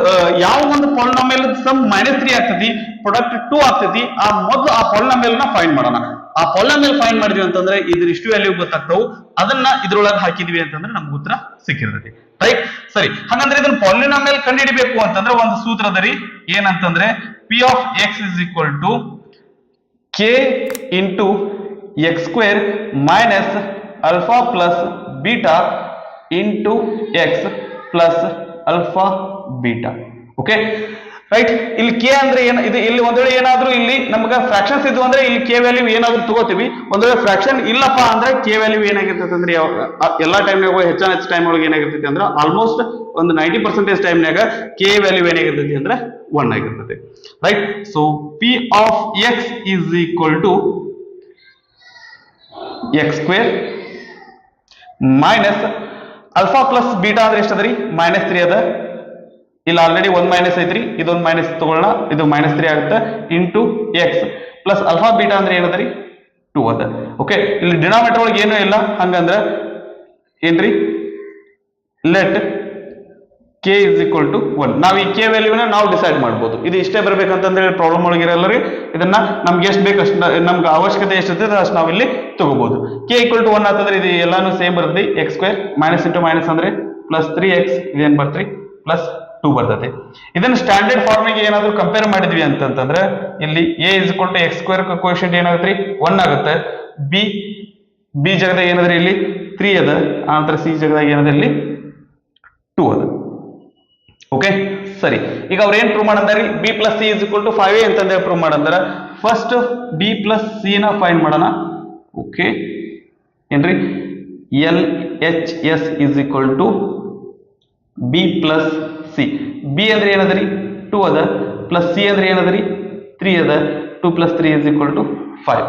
ಯಾವ ಒಂದು ಪಾಲಿನೋಮಿಯಲ್ ಸಮ್ -3 ಆಗ್ತತಿ, ಪ್ರಾಡಕ್ಟ್ 2 ಆಗ್ತತಿ. ಆ ಮೊದಲು ಆ ಪಾಲಿನೋಮಿಯಲ್ ನ ಫೈಂಡ್ ಮಾಡೋಣ. ಆ ಪಾಲಿನೋಮಿಯಲ್ ಫೈಂಡ್ ಮಾಡಿದ್ವಿ ಅಂತಂದ್ರೆ ಇದ್ರ ಇಷ್ಟು ವ್ಯಾಲ್ಯೂ ಗೊತ್ತಾಗ್ತಾವು. ಅದನ್ನ ಇದ್ರೊಳಗೆ ಹಾಕಿದ್ವಿ ಅಂತಂದ್ರೆ ನಮ್ಗೆ ಉತ್ತರ ಸಿಕ್ಕಿರ್ತೈತಿ. ರೈಟ್, ಸರಿ. ಹಾಗಂದ್ರೆ ಇದನ್ನ ಪಾಲಿನೋಮಿಯಲ್ ಕಂಡುಹಿಡಿಬೇಕು ಅಂತಂದ್ರೆ ಒಂದು ಸೂತ್ರ ಅದರಿ. ಏನಂತಂದ್ರೆ p of x is equal to k into x square minus alpha plus beta into x plus alpha beta. Okay, right. ಇಲ್ಲಿ k ಅಂದ್ರೆ ಏನು, ಇದು ಇಲ್ಲಿ ಒಂದ್ ವೇಳೆ ಏನಾದ್ರೂ ಇಲ್ಲಿ ನಮ್ಗೆ ಫ್ರಾಕ್ಷನ್ಸ್ ಇದ್ವು ಅಂದ್ರೆ ಇಲ್ಲಿ k ವ್ಯಾಲ್ಯೂ ಏನಾದ್ರೂ ತಗೋತೀವಿ. ಒಂದ್ ವೇಳೆ ಫ್ರಾಕ್ಷನ್ ಇಲ್ಲಪ್ಪ ಅಂದ್ರೆ k ವ್ಯಾಲ್ಯೂ ಏನಾಗಿರ್ತೈತೆ ಅಂದ್ರೆ ಎಲ್ಲಾ ಟೈಮ್ನಾಗ ಹೆಚ್ಚಾನ ಹೆಚ್ಚು ಟೈಮ್ ಒಳಗೆ ಏನಾಗಿರ್ತೈತಿ ಅಂದ್ರೆ ಆಲ್ಮೋಸ್ಟ್ ಒಂದು 90% ಟೈಮ್ನಾಗ k ವ್ಯಾಲ್ಯೂ ಏನಾಗಿರ್ತೈತಿ ಅಂದ್ರೆ 1 ಆಗಿರ್ತೈತಿ. Right. So p of x is equal to x square minus alpha plus beta ಅಂದ್ರೆ ಎಷ್ಟದರಿ -3 ಅದ. ಇಲ್ಲಿ ಆಲ್ರೆಡಿ ಒಂದು ಮೈನಸ್ ಐತ್ರಿ, ಇದೊಂದು ಮೈನಸ್ ತಗೊಳ್ಳೋಣ, ಇದು -3 ಆಗುತ್ತೆ into X plus alpha beta ಅಂದ್ರೆ ಏನದರಿ 2 ಅದ. ಓಕೆ, ಇಲ್ಲಿ ಡಿನಾಮಿನೇಟರ್ ಒಳಗೆ ಏನೂ ಇಲ್ಲ. ಹಂಗಂದ್ರ ಏನ್ರಿ let k is equal to 1. ನಾವು ಈ k ವ್ಯಾಲ್ಯೂನ ನಾವು ಡಿಸೈಡ್ ಮಾಡ್ಬೋದು. ಇದು ಇಷ್ಟೇ ಬರ್ಬೇಕಂತಂದ್ರೆ ಪ್ರಾಬ್ಲಮ್ ಒಳಗೆ ಇರಲ್ಲ ರೀ. ಇದನ್ನ ನಮ್ಗೆ ಎಷ್ಟು ಬೇಕು ಅಷ್ಟು, ನಮ್ಗೆ ಅವಶ್ಯಕತೆ ಎಷ್ಟಿರ್ತದೆ ಅಷ್ಟು ನಾವು ಇಲ್ಲಿ ತಗೋಬಹುದು. k equal to 1 ಅಂತಂದ್ರೆ ಇದು ಎಲ್ಲಾನು ಸೇಮ್ ಬರ್ತದೆ. x square minus into minus ಅಂದ್ರೆ ಪ್ಲಸ್ 3x ಇದೇನ್ ಬರ್ತ್ರಿ ಪ್ಲಸ್ 2 ಬರ್ತದೆ. ಇದನ್ನ ಸ್ಟ್ಯಾಂಡರ್ಡ್ ಫಾರ್ಮಿಗೆ ಏನಾದ್ರು ಕಂಪೇರ್ ಮಾಡಿದ್ವಿ ಅಂತಂದ್ರೆ ಇಲ್ಲಿ a is equal to x square coefficient ಏನಾಗುತ್ತೆ 1 ಆಗುತ್ತೆ. b ಜಾಗದಾಗ ಏನಾದ್ರೆ ಇಲ್ಲಿ 3 ಅದ. ಆನಂತರ c ಜಾಗದಾಗ ಏನಾದ್ರೆ ಇಲ್ಲಿ 2 ಅದ. ಓಕೆ, ಸರಿ. ಈಗ ಅವ್ರು ಏನ್ ಪ್ರೂವ್ ಮಾಡಂದಾರಿ b plus c is equal to 5a ಅಂತಂದ್ರೆ ಪ್ರೂವ್ ಮಾಡಂದಾರ. ಫಸ್ಟ್ b plus c ನ ಫೈಂಡ್ ಮಾಡೋಣ. ಓಕೆ, ಏನ್ರಿ LHS is equal to b plus c. b ಅಂದ್ರೆ ಏನದರಿ 2 ಅದ, ಪ್ಲಸ್ c ಅಂದ್ರೆ ಏನದರಿ 3 ಅದ. 2 plus 3 is equal to 5.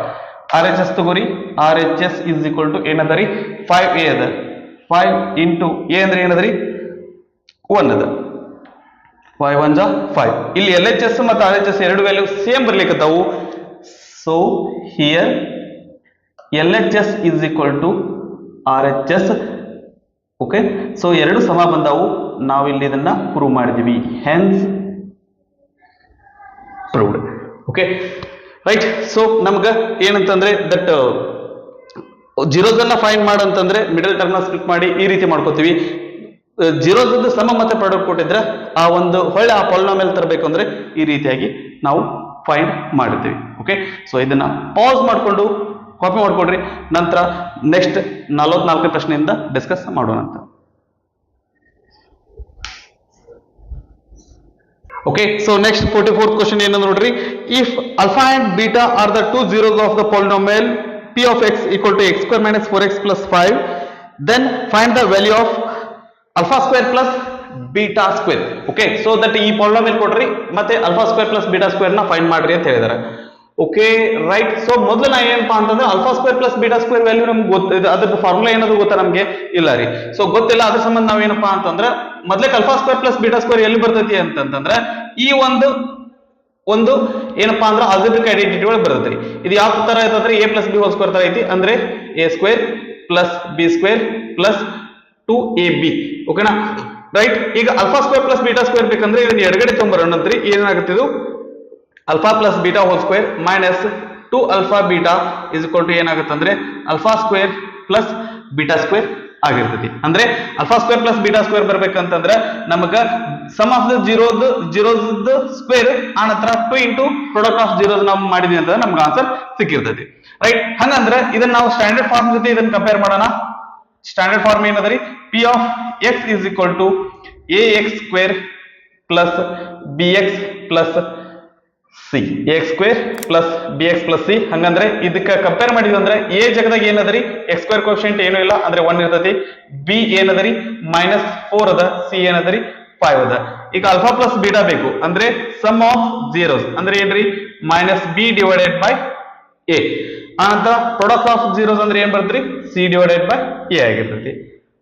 RHS ತಗೋರಿ. RHS is equal to ಏನದರಿ 5a ಅದ. 5 into a ಅಂದ್ರೆ ಏನದರಿ 1 ಅದ. 5 1 ಜಾ 5. ಇಲ್ಲಿ LHS ಮತ್ತು RHS ಎರಡು ವ್ಯಾಲ್ಯೂ ಸೇಮ್ ಬರ್ಲಿಕ್ಕತ್ತಾವು. So here LHS is equal to RHS. Okay, so ಎರಡು ಸಮ ಬಂದಾವು. ನಾವು ಇಲ್ಲಿ ಇದನ್ನ ಪ್ರೂವ್ ಮಾಡಿದೀವಿ. Hence proved. Okay, right. So ನಮ್ಗ ಏನಂತಂದ್ರೆ ದಟ್ ಜೀರೋಸ್ ಅನ್ನ ಫೈಂಡ್ ಮಾಡಂತಂದ್ರೆ ಮಿಡಲ್ ಟರ್ಮ್ ನ ಸ್ಪ್ಲಿಟ್ ಮಾಡಿ ಈ ರೀತಿ ಮಾಡ್ಕೋತೀವಿ. ಜೀರೋಸ್ ಸಮ ಮತ್ತೆ ಪ್ರಾಡಕ್ಟ್ ಕೊಟ್ಟಿದ್ರೆ ಆ ಒಂದು ಹೊಳ್ಳೆ ಆ ಪಾಲಿನೋಮಿಯಲ್ ತರಬೇಕು ಅಂದ್ರೆ ಈ ರೀತಿಯಾಗಿ ನಾವು ಫೈಂಡ್ ಮಾಡ್ತೀವಿ. ಓಕೆ, ಸೊ ಇದನ್ನ ಪಾಸ್ ಮಾಡ್ಕೊಂಡು ಕಾಪಿ ಮಾಡ್ಕೊಡ್ರಿ. ನಂತರ ನೆಕ್ಸ್ಟ್ 44ನೇ ಪ್ರಶ್ನೆಯಿಂದ ಡಿಸ್ಕಸ್ ಮಾಡೋಣ ಅಂತ. Okay, so next 44th question ಏನಂದ್ರೆ ನೋಡ್ರಿ. If alpha and beta are the two zeros of the polynomial p of x equal to x square minus 4x plus 5, then find the value of alpha square plus beta square. Okay, so that ಈ polynomial ಕೊಡ್ರಿ ಮತ್ತೆ alpha square plus beta square ನ find ಮಾಡ್ರಿ ಅಂತ ಹೇಳಿದಾರೆ. Okay right. So ಮೊದಲು ನಾ ಏನಪ್ಪಾ ಅಂತಂದ್ರೆ alpha square plus beta square value ನಮ್ಗೆ ಗೊತ್ತಿದೆ, ಅದ್ರ ಫಾರ್ಮುಲಾ ಏನಾದ್ರು ಗೊತ್ತಾ ನಮ್ಗೆ? ಇಲ್ಲ ರೀ. ಸೊ ಗೊತ್ತಿಲ್ಲ, ಅದ್ರ ಸಂಬಂಧ ನಾವೇನಪ್ಪಾ ಅಂತಂದ್ರೆ ಮೊದಲೇ alpha square plus beta square ಎಲ್ಲಿ ಬರ್ತೈತಿ ಅಂತಂದ್ರೆ ಈ ಒಂದು ಏನಪ್ಪಾ ಅಂದ್ರೆ ಆಲ್ಜಿಬ್ರಿಕ್ ಐಡೆಂಟಿಟಿ ಒಳಗೆ ಬರ್ತೈತಿ. ಇದು ಯಾವ ತರ ಐತಂದ್ರೆ a plus B whole square ತರ ಐತಿ, ಅಂದ್ರೆ a square plus B square plus 2ab. ಓಕೆನಾ ರೈಟ್. ಈಗ alpha square plus beta square ಬೇಕಂದ್ರೆ ಇದನ್ನ ಎಡಗಡೆ ತೊಂಬರೋಣ ಅಂತ್ರಿ. ಏನಾಗುತ್ತೆ ಇದು alpha plus beta whole square minus 2 alpha beta is equal to ಏನಾಗುತ್ತೆ ಅಂದ್ರೆ alpha square plus beta square ಆಗಿರ್ತೈತಿ. ಅಂದ್ರೆ alpha square plus beta square ಬರ್ಬೇಕಂತಂದ್ರೆ ನಮಗ sum of the zeros square ಆನಂತರ 2 ಇಂಟು ಪ್ರಾಡಕ್ಟ್ ಆಫ್ ಜೀರೋಸ್ ನಾವು ಮಾಡಿದ್ವಿ ಅಂತಂದ್ರೆ ನಮ್ಗೆ ಆನ್ಸರ್ ಸಿಕ್ಕಿರ್ತೈತಿ. ರೈಟ್. ಹಂಗಂದ್ರೆ ಇದನ್ನ ನಾವು ಸ್ಟ್ಯಾಂಡರ್ಡ್ ಫಾರ್ಮ್ ಜೊತೆ ಇದನ್ನ ಕಂಪೇರ್ ಮಾಡೋಣ. ಸ್ಟ್ಯಾಂಡರ್ಡ್ ಫಾರ್ಮ್ ಏನದರಿ? P of X is equal to A X square plus B X plus C, X square plus B X plus C. ಹಂಗಂದ್ರೆ ಇದಕ್ಕೆ ಕಂಪೇರ್ ಮಾಡಿದ್ವಿ ಅಂದ್ರೆ ಎ ಜಗದಾಗ ಏನದರಿ ಎಕ್ಸ್ ಸ್ಕ್ವೇರ್ ಕೋಎಫಿಷಿಯಂಟ್ ಏನು ಇಲ್ಲ ಅಂದ್ರೆ 1 ಇರ್ತೈತಿ, ಬಿ ಏನದರಿ -4 ಅದ, ಸಿ ಏನದರಿ 5 ಅದ. ಈಗ ಆಲ್ಫಾ ಪ್ಲಸ್ ಬೀಟಾ ಬೇಕು ಅಂದ್ರೆ ಸಮ್ ಆಫ್ ಜೀರೋಸ್ ಅಂದ್ರೆ ಏನ್ರಿ minus B divided by A. ಆನಂತರ ಪ್ರಾಡಕ್ಟ್ ಆಫ್ ಜೀರೋಸ್ ಅಂದ್ರೆ ಏನ್ ಬರ್ತೈತಿ? ಸಿ ಡಿವೈಡೆಡ್ ಬೈ ಎ ಆಗಿರ್ತೈತಿ.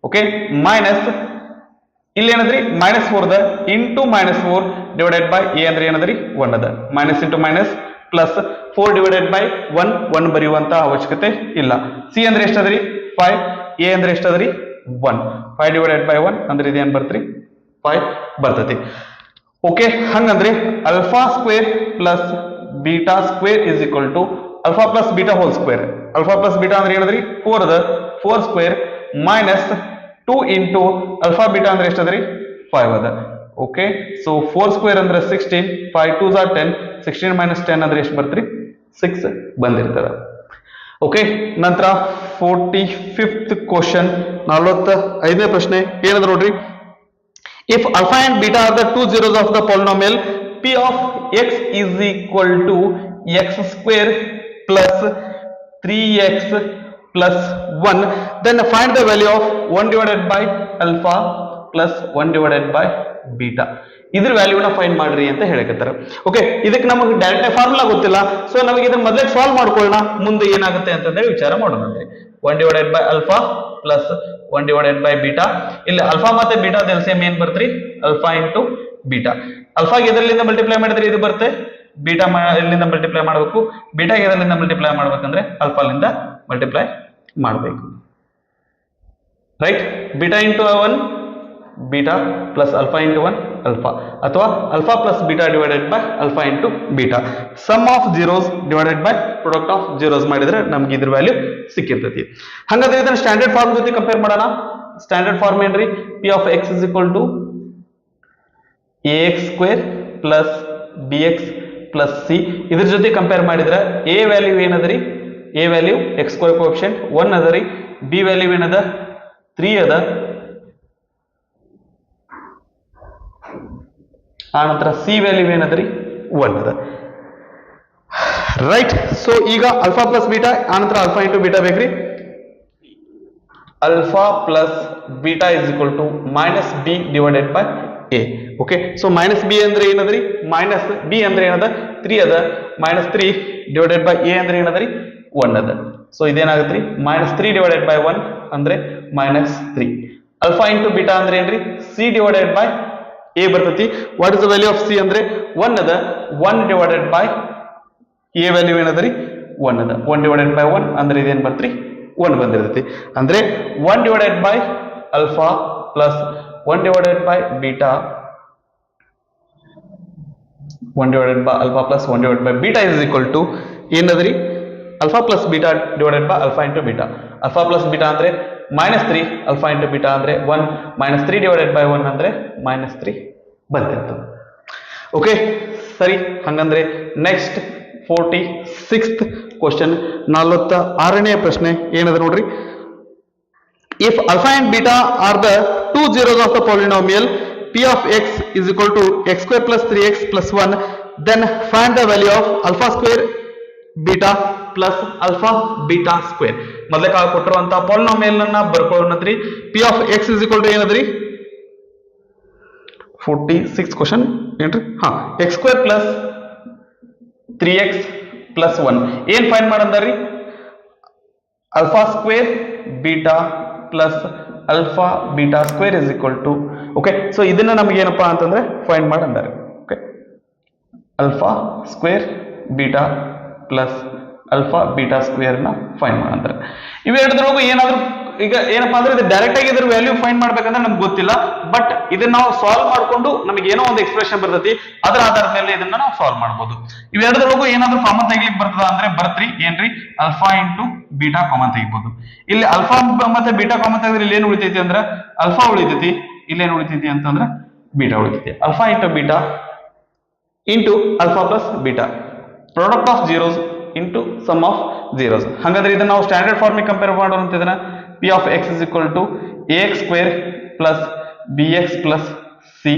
ಓಕೆ, ಮೈನಸ್ ಇಲ್ಲಿ ಏನದ್ರಿ -4 ಅದ ಇಂಟು -4 ಡಿವೈಡೆಡ್ ಬೈ ಎ ಅಂದ್ರೆ ಏನದ್ರಿ 1 ಅದ. Minus into minus plus 4 divided by 1 ಬರೆಯುವಂತ ಅವಶ್ಯಕತೆ ಇಲ್ಲ. ಸಿ ಅಂದ್ರೆ ಎಷ್ಟದ್ರಿ 5, ಎ ಅಂದ್ರೆ ಎಷ್ಟದ್ರಿ 1. 5 ಡಿವೈಡೆಡ್ ಬೈ 1 ಅಂದ್ರೆ ಇದೇನ್ ಬರ್ತ್ರಿ 5 ಬರ್ತೈತಿ. ಓಕೆ, ಹಂಗಂದ್ರೆ alpha square plus beta square is equal to alpha plus beta whole square. Alpha plus beta ಅಂದ್ರೆ ಏನದ್ರಿ 4 ಅದ, 4 square minus 2 into alpha beta ಅಂದ್ರೆ ಎಷ್ಟದ್ರಿ 5 ಅದ. ಓಕೆ, ಸೊ 4 ಸ್ಕ್ವೇರ್ ಅಂದ್ರೆ 16, 5 2s are 10, 16 minus 10 ಅಂದ್ರೆ ಎಷ್ಟು ಬರ್ತ್ರಿ 6 ಬಂದಿರ್ತದ. ಓಕೆ, ನಂತರ 45th ಕ್ವಶನ್ 45ನೇ ಪ್ರಶ್ನೆ ಏನದ ನೋಡ್ರಿ. If alpha and beta are the two zeros of the polynomial p of x is equal to x square plus 3x plus 1, then find the value of 1 divided by alpha plus 1 divided by beta. ಇದ್ರ ವ್ಯಾಲ್ಯೂನ find ಮಾಡ್ರಿ ಅಂತ ಹೇಳಕತ್ತಾರ. Okay, ಇದಕ್ಕೆ ನಮಗೆ direct formula ಗೊತ್ತಿಲ್ಲ. So ನಮಗೆ ಇದನ್ನ ಮೊದಲೇ solve ಮಾಡ್ಕೊಳ್ಳೋಣ, ಮುಂದೆ ಏನಾಗುತ್ತೆ ಅಂತಂದ್ರೆ ವಿಚಾರ ಮಾಡೋಣ. 1 divided by alpha plus 1 divided by beta. ಇಲ್ಲಿ ಅಲ್ಫಾ ಮತ್ತೆ ಬೀಟಾ ಎಲ್ಸಿಎಂ ಏನ್ ಬರ್ತ್ರಿ ಅಲ್ಫಾ ಇಂಟು ಬೀಟಾ. ಅಲ್ಫಾ ಎದರಲ್ಲಿಂದ ಮಲ್ಟಿಪ್ಲೈ ಮಾಡಿದ್ರೆ ಇದು ಬರುತ್ತೆ, ಬೀಟಾ ಎಲ್ಲಿಂದ ಮಲ್ಟಿಪ್ಲೈ ಮಾಡಬೇಕು, ಬೀಟಾ ಎದರಲ್ಲಿಂದ ಮಲ್ಟಿಪ್ಲೈ ಮಾಡ್ಬೇಕಂದ್ರೆ ಅಲ್ಫಾಲಿಂದ ಮಲ್ಟಿಪ್ಲೈ ಮಾಡಬೇಕು. Right. Beta into 1 beta plus alpha into 1 alpha, ಅಥವಾ alpha plus beta divided by alpha into beta. Sum of zeros divided by product of zeros ಮಾಡಿದ್ರೆ ನಮ್ಗೆ ಇದ್ರ ವ್ಯಾಲ್ಯೂ ಸಿಕ್ಕಿರ್ತೈತಿ. ಹಂಗಾದ್ರೆ ಇದನ್ನ ಸ್ಟ್ಯಾಂಡರ್ಡ್ ಫಾರ್ಮ್ ಜೊತೆ ಕಂಪೇರ್ ಮಾಡೋಣ. ಸ್ಟ್ಯಾಂಡರ್ಡ್ ಫಾರ್ಮ್ ಏನ್ರಿ? P of X is equal to A X square plus B X plus C. ಇದ್ರ ಜೊತೆ ಕಂಪೇರ್ ಮಾಡಿದ್ರೆ A value ಏನದರಿ? A value X square coefficient 1 ಅದರಿ, ಬಿ ವ್ಯಾಲ್ಯೂ ಏನದ 3 ಅದ, ಆನಂತರ ಸಿ ವ್ಯಾಲ್ಯೂ ಏನದ್ರಿ 1 ಅದ. ರೈಟ್. ಸೊ ಈಗ ಅಲ್ಫಾ ಪ್ಲಸ್ ಬೀಟಾ ಆನಂತರ ಅಲ್ಫಾ ಇಂಟು ಬೀಟಾ ಬೇಕ್ರಿ. Alpha plus beta is equal to minus B divided by a. Okay, so minus B ಅಂದ್ರೆ ಏನದ್ರಿ ಮೈನಸ್ ಬಿ ಅಂದ್ರೆ ಏನದ 3 ಅದ, ಮೈನಸ್ 3 ಡಿವೈಡೆಡ್ ಬೈ ಎ ಅಂದ್ರೆ ಏನದ್ರಿ 1 ಅದ. ಸೊ ಇದೇನಾಗತ್ರಿ -3 ಡಿವೈಡೆಡ್ ಬೈ 1 ಅಂದ್ರೆ -3. ಅಲ್ಫಾ ಇಂಟು ಬೀಟಾ ಅಂದ್ರೆ ಏನ್ರಿ ಸಿ ಡಿವೈಡೆಡ್ ಬೈ ಎ ಬರ್ತೈತಿ. What is the value of C ಅಂದ್ರೆ 1 ಅದ, 1 ಡಿವೈಡೆಡ್ ಬೈ ಎ ವ್ಯಾಲ್ಯೂ ಏನದರಿ 1 ಅದ. 1 ಡಿವೈಡೆಡ್ ಬೈ 1 ಅಂದ್ರೆ ಇದೇನ್ ಬರ್ತ್ರಿ 1 ಬಂದಿರ್ತೈತಿ. ಅಂದ್ರೆ 1 divided by alpha plus 1 divided by beta, 1 divided by alpha plus 1 divided by beta is equal to ಏನದ್ರಿ alpha plus beta divided by alpha into beta. alpha plus beta ಅಂದ್ರೆ -3, alpha into beta ಅಂದ್ರೆ 1, -3 divided by 1 ಅಂದ್ರೆ -3 ಬಂದಿತ್ತು. Okay ಸರಿ. ಹಂಗಂದ್ರೆ next 46th question 46ನೇ ಪ್ರಶ್ನೆ ಏನದ ನೋಡ್ರಿ. If alpha and beta are the two zeros of the polynomial p of x is equal to x square plus 3x plus 1, then find the value of alpha square beta plus alpha beta square. ಮೊದಲೇ ಕೊಟ್ಟಿರುವಂತ polynomial ಅನ್ನ ಬರ್ಕೊಳ್ಳೋಣಂತ್ರಿ. p of x is equal to ಏನದ್ರಿ 46 question ಏನ್ರಿ x square plus 3x plus 1 ಏನ್ find ಮಾಡಂದಾರಿ alpha square beta plus alpha beta square is equal to okay so ಇದನ್ನ ನಮಗೆ ಏನಪ್ಪಾ ಅಂತಂದ್ರೆ find ಮಾಡಂದಾರೆ okay alpha square beta plus alpha beta square ನ find ಮಾಡಂದಾರೆ ಇವೆರಡರೊಳಗೂ ಏನಾದರೂ ಈಗ ಏನಪ್ಪಾ ಅಂದ್ರೆ ಇದು ಡೈರೆಕ್ಟ್ ಆಗಿ ಇದರ ವ್ಯಾಲ್ಯೂ ಫೈಂಡ್ ಮಾಡ್ಬೇಕಂದ್ರೆ ನಮ್ಗೆ ಗೊತ್ತಿಲ್ಲ ಬಟ್ ಇದನ್ನ ನಾವು ಸಾಲ್ವ್ ಮಾಡ್ಕೊಂಡು ನಮಗೆ ಏನೋ ಒಂದು ಎಕ್ಸ್ಪ್ರೆಷನ್ ಬರ್ತೈತಿ ಅದರ ಆಧಾರದ ಮೇಲೆ ಇದನ್ನ ನಾವು ಸಾಲ್ವ್ ಮಾಡಬಹುದು ಇವೆರಡರೊಳಗೂ ಏನಾದ್ರೂ ಕಾಮನ್ ತೆಗಿಲಿಕ್ಕೆ ಬರ್ತದ ಅಂದ್ರೆ ಬರ್ತ್ರಿ ಏನ್ರಿ ಅಲ್ಫಾ ಇಂಟು ಬೀಟಾ ಕಾಮನ್ ತೆಗಿಬಹುದು ಇಲ್ಲಿ ಅಲ್ಫಾ ಮತ್ತೆ ಬೀಟಾ ಕಾಮನ್ ತೆಗೆದ್ರೆ ಇಲ್ಲಿ ಏನು ಉಳಿತೈತಿ ಅಂದ್ರೆ ಅಲ್ಫಾ ಉಳಿತೈತಿ ಇಲ್ಲಿ ಏನು ಉಳಿತೈತಿ ಅಂತಂದ್ರೆ ಬೀಟಾ ಉಳಿತೈತಿ alpha into beta into alpha plus beta product of zeros into sum of zeros ಹಾಗಾದ್ರೆ ಇದನ್ನ ನಾವು ಸ್ಟ್ಯಾಂಡರ್ಡ್ ಫಾರ್ಮಿಗೆ ಕಂಪೇರ್ ಮಾಡೋಣ ಅಂತ ಇದನ್ನ p of x is equal to ax square plus bx plus c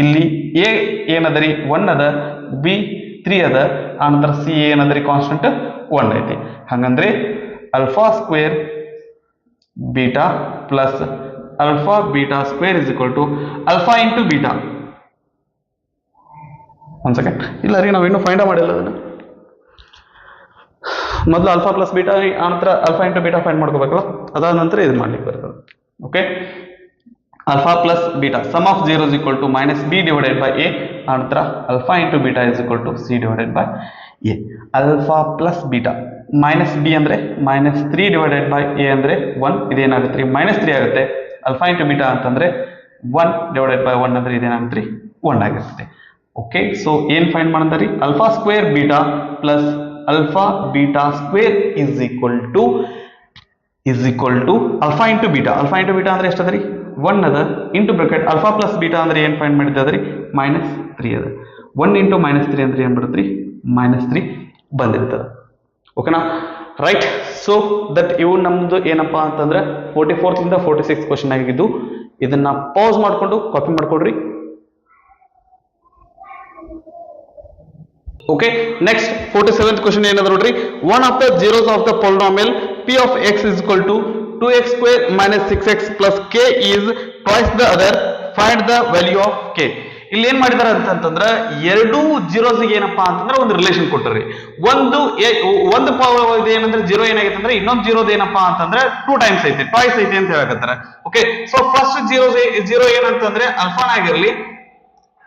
ಇಲ್ಲಿ a ಏನದರಿ 1 ಅದ b 3 ಅದ ಆನಂತರ c ಏನದರಿ ಕಾನ್ಸ್ಟೆಂಟ್ 1 ಐತಿ ಹಾಗಂದ್ರೆ alpha square beta plus alpha beta square is equal to alpha into beta ಒಂದು ಸೆಕೆಂಡ್ ಇಲ್ಲ ರೀ ನಾವು ಇನ್ನೂ ಫೈಂಡ್ ಮಾಡಿಲ್ಲ ಅದನ್ನ ಮೊದಲು ಅಲ್ಫಾ ಪ್ಲಸ್ ಬೀಟಾ ಆನಂತರ ಅಲ್ಫಾ ಇಂಟು ಬೀಟಾ ಫೈಂಡ್ ಮಾಡ್ಕೋಬೇಕಲ್ಲ ಅದಾದ ನಂತರ ಇದು ಮಾಡ್ಲಿಕ್ಕೆ ಬರ್ತದೆ okay alpha plus beta sum of zero is equal to minus B divided by A ಆನಂತರ alpha into beta is equal to C divided by A alpha plus beta minus B ಅಂದ್ರೆ minus 3 divided by A ಅಂದ್ರೆ 1 ಇದೇನಾಗುತ್ತೆ ರೀ minus 3 ಆಗುತ್ತೆ alpha into beta ಅಂತಂದ್ರೆ 1 divided by 1 ಅಂದ್ರೆ ಇದೇನಾಗುತ್ತೆ ರೀ 1 ಆಗಿರುತ್ತೆ okay so ಏನ್ ಫೈಂಡ್ ಮಾಡ್ತಾರೆ alpha square beta plus alpha beta square is equal to alpha into beta ಅಂದ್ರೆ ಎಷ್ಟು ಅದರಿ 1 ಅದ into bracket alpha plus beta ಅಂದ್ರೆ ಏನು ಫೈಂಡ್ ಮಾಡಿದ್ದದ್ರಿ -3 ಅದ 1 into -3 ಅಂದ್ರೆ ಏನು ಬರುತ್ತೆ -3 ಬಂದಿರ್ತದೆ ಓಕೆನಾ ರೈಟ್ ಸೊ ದಟ್ ಇವು ನಮ್ದು ಏನಪ್ಪಾ ಅಂತಂದ್ರೆ 44th ಇಂದ 46 ಕ್ವೆಶ್ಚನ್ ಆಗಿದ್ದು ಇದನ್ನ ಪಾಸ್ ಮಾಡ್ಕೊಂಡು copy ಮಾಡ್ಕೊಡ್ರಿ okay next 47th question ಏನದ ನೋಡ್ರಿ one of the zeros of the polynomial p of x is equal to 2x square minus 6x plus k is twice the other find the value of k ಇಲ್ಲಿ ಏನ್ ಮಾಡಿದಾರೆ ಅಂತಂದ್ರೆ ಎರಡು zeros ಗೆ ಏನಪ್ಪಾ ಅಂತಂದ್ರೆ ಒಂದು ರಿಲೇಷನ್ ಕೊಟ್ಟರಿ ಒಂದು ಪವರ್ ಏನಂದ್ರೆ ಜೀರೋ ಏನಾಗೈತೆ ಅಂದ್ರೆ ಇನ್ನೊಂದು ಜೀರೋದ ಏನಪ್ಪಾ ಅಂತಂದ್ರೆ 2 ಟೈಮ್ಸ್ ಐತಿ ಟ್ವೈಸ್ ಐತಿ ಅಂತ ಹೇಳಕತ್ತಾರೆ ಓಕೆ ಸೊ ಫಸ್ಟ್ ಜೀರೋ ಏನಂತಂದ್ರೆ ಅಲ್ಫಾನ ಆಗಿರ್ಲಿ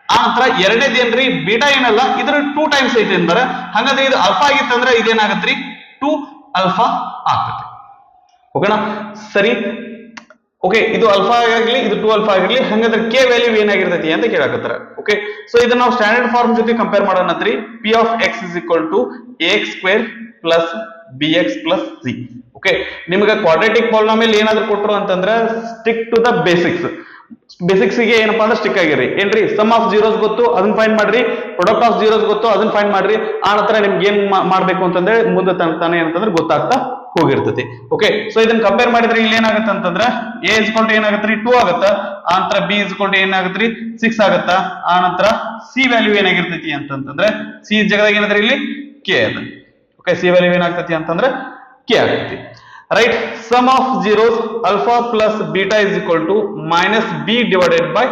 ಆ ನಂತರ ಎರಡನೇದು ಏನ್ರಿ ಬೀಟಾ ಏನಲ್ಲ ಇದ್ರ 2 ಟೈಮ್ಸ್ ಐತೆ ಅಂದ್ರೆ ಹಾಗಾದ್ರೆ ಇದು ಅಲ್ಫಾ ಆಗಿತ್ತಂದ್ರೆ ಇದೇನಾಗತ್ರಿ 2 ಅಲ್ಫಾ ಆಗ್ತದೆ ಓಕೆನಾ ಸರಿ ಓಕೆ ಇದು ಅಲ್ಫಾ ಆಗಲಿ ಇದು 2 ಅಲ್ಫಾ ಆಗಿರ್ಲಿ ಹಾಗಾದ್ರೆ ಕೆ ವ್ಯಾಲ್ಯೂ ಏನಾಗಿರ್ತೈತಿ ಅಂತ ಕೇಳಕತ್ತಾರೆ ಓಕೆ ಸೊ ಇದನ್ನ ನಾವು ಸ್ಟ್ಯಾಂಡರ್ಡ್ ಫಾರ್ಮ್ ಜೊತೆ compare ಮಾಡೋಣಂತ್ರಿ p of x is equal to ax square plus bx plus c okay ನಿಮಗೆ ಕ್ವಾಡ್ರಾಟಿಕ್ ಪಾಲಿನಾಮಿಯಲ್ ಏನಾದರೂ ಕೊಟ್ಟರು ಅಂತಂದ್ರೆ ಸ್ಟಿಕ್ ಟು ದ ಬೇಸಿಕ್ಸ್ ಗೆ ಏನಪ್ಪಾ ಅಂದ್ರೆ ಸ್ಟಿಕ್ ಆಗಿರಿ ಏನ್ರಿ ಸಮ್ ಆಫ್ ಜೀರೋಸ್ ಗೊತ್ತು ಅದನ್ನ ಫೈಂಡ್ ಮಾಡ್ರಿ ಪ್ರಾಡಕ್ಟ್ ಆಫ್ ಜೀರೋಸ್ ಗೊತ್ತು ಅದನ್ನ ಫೈಂಡ್ ಮಾಡ್ರಿ ಆ ನಂತರ ನಿಮ್ಗೆ ಏನ್ ಮಾಡ್ಬೇಕು ಅಂತಂದ್ರೆ ಮುಂದೆ ತಾನೇ ಏನಂತಂದ್ರೆ ಗೊತ್ತಾಗ್ತಾ ಹೋಗಿರ್ತೈತಿ ಓಕೆ ಸೊ ಇದನ್ನ ಕಂಪೇರ್ ಮಾಡಿದ್ರೆ ಇಲ್ಲಿ ಏನಾಗುತ್ತೆ ಅಂತಂದ್ರೆ a is equal to ಏನಾಗತ್ರಿ 2 ಆಗುತ್ತಾ ಆ ನಂತರ b is equal to ಏನಾಗತ್ರಿ 6 ಆಗುತ್ತಾ ಆ ನಂತರ c ವ್ಯಾಲ್ಯೂ ಏನಾಗಿರ್ತೈತಿ ಅಂತಂದ್ರೆ c ಜಾಗದಾಗ ಏನಾದ್ರೆ ಇಲ್ಲಿ k ಅದ ಓಕೆ c ವ್ಯಾಲ್ಯೂ ಏನಾಗ್ತೈತಿ ಅಂತಂದ್ರೆ k ಆಗ್ತೈತಿ right sum of zeros alpha plus beta is equal to minus b divided by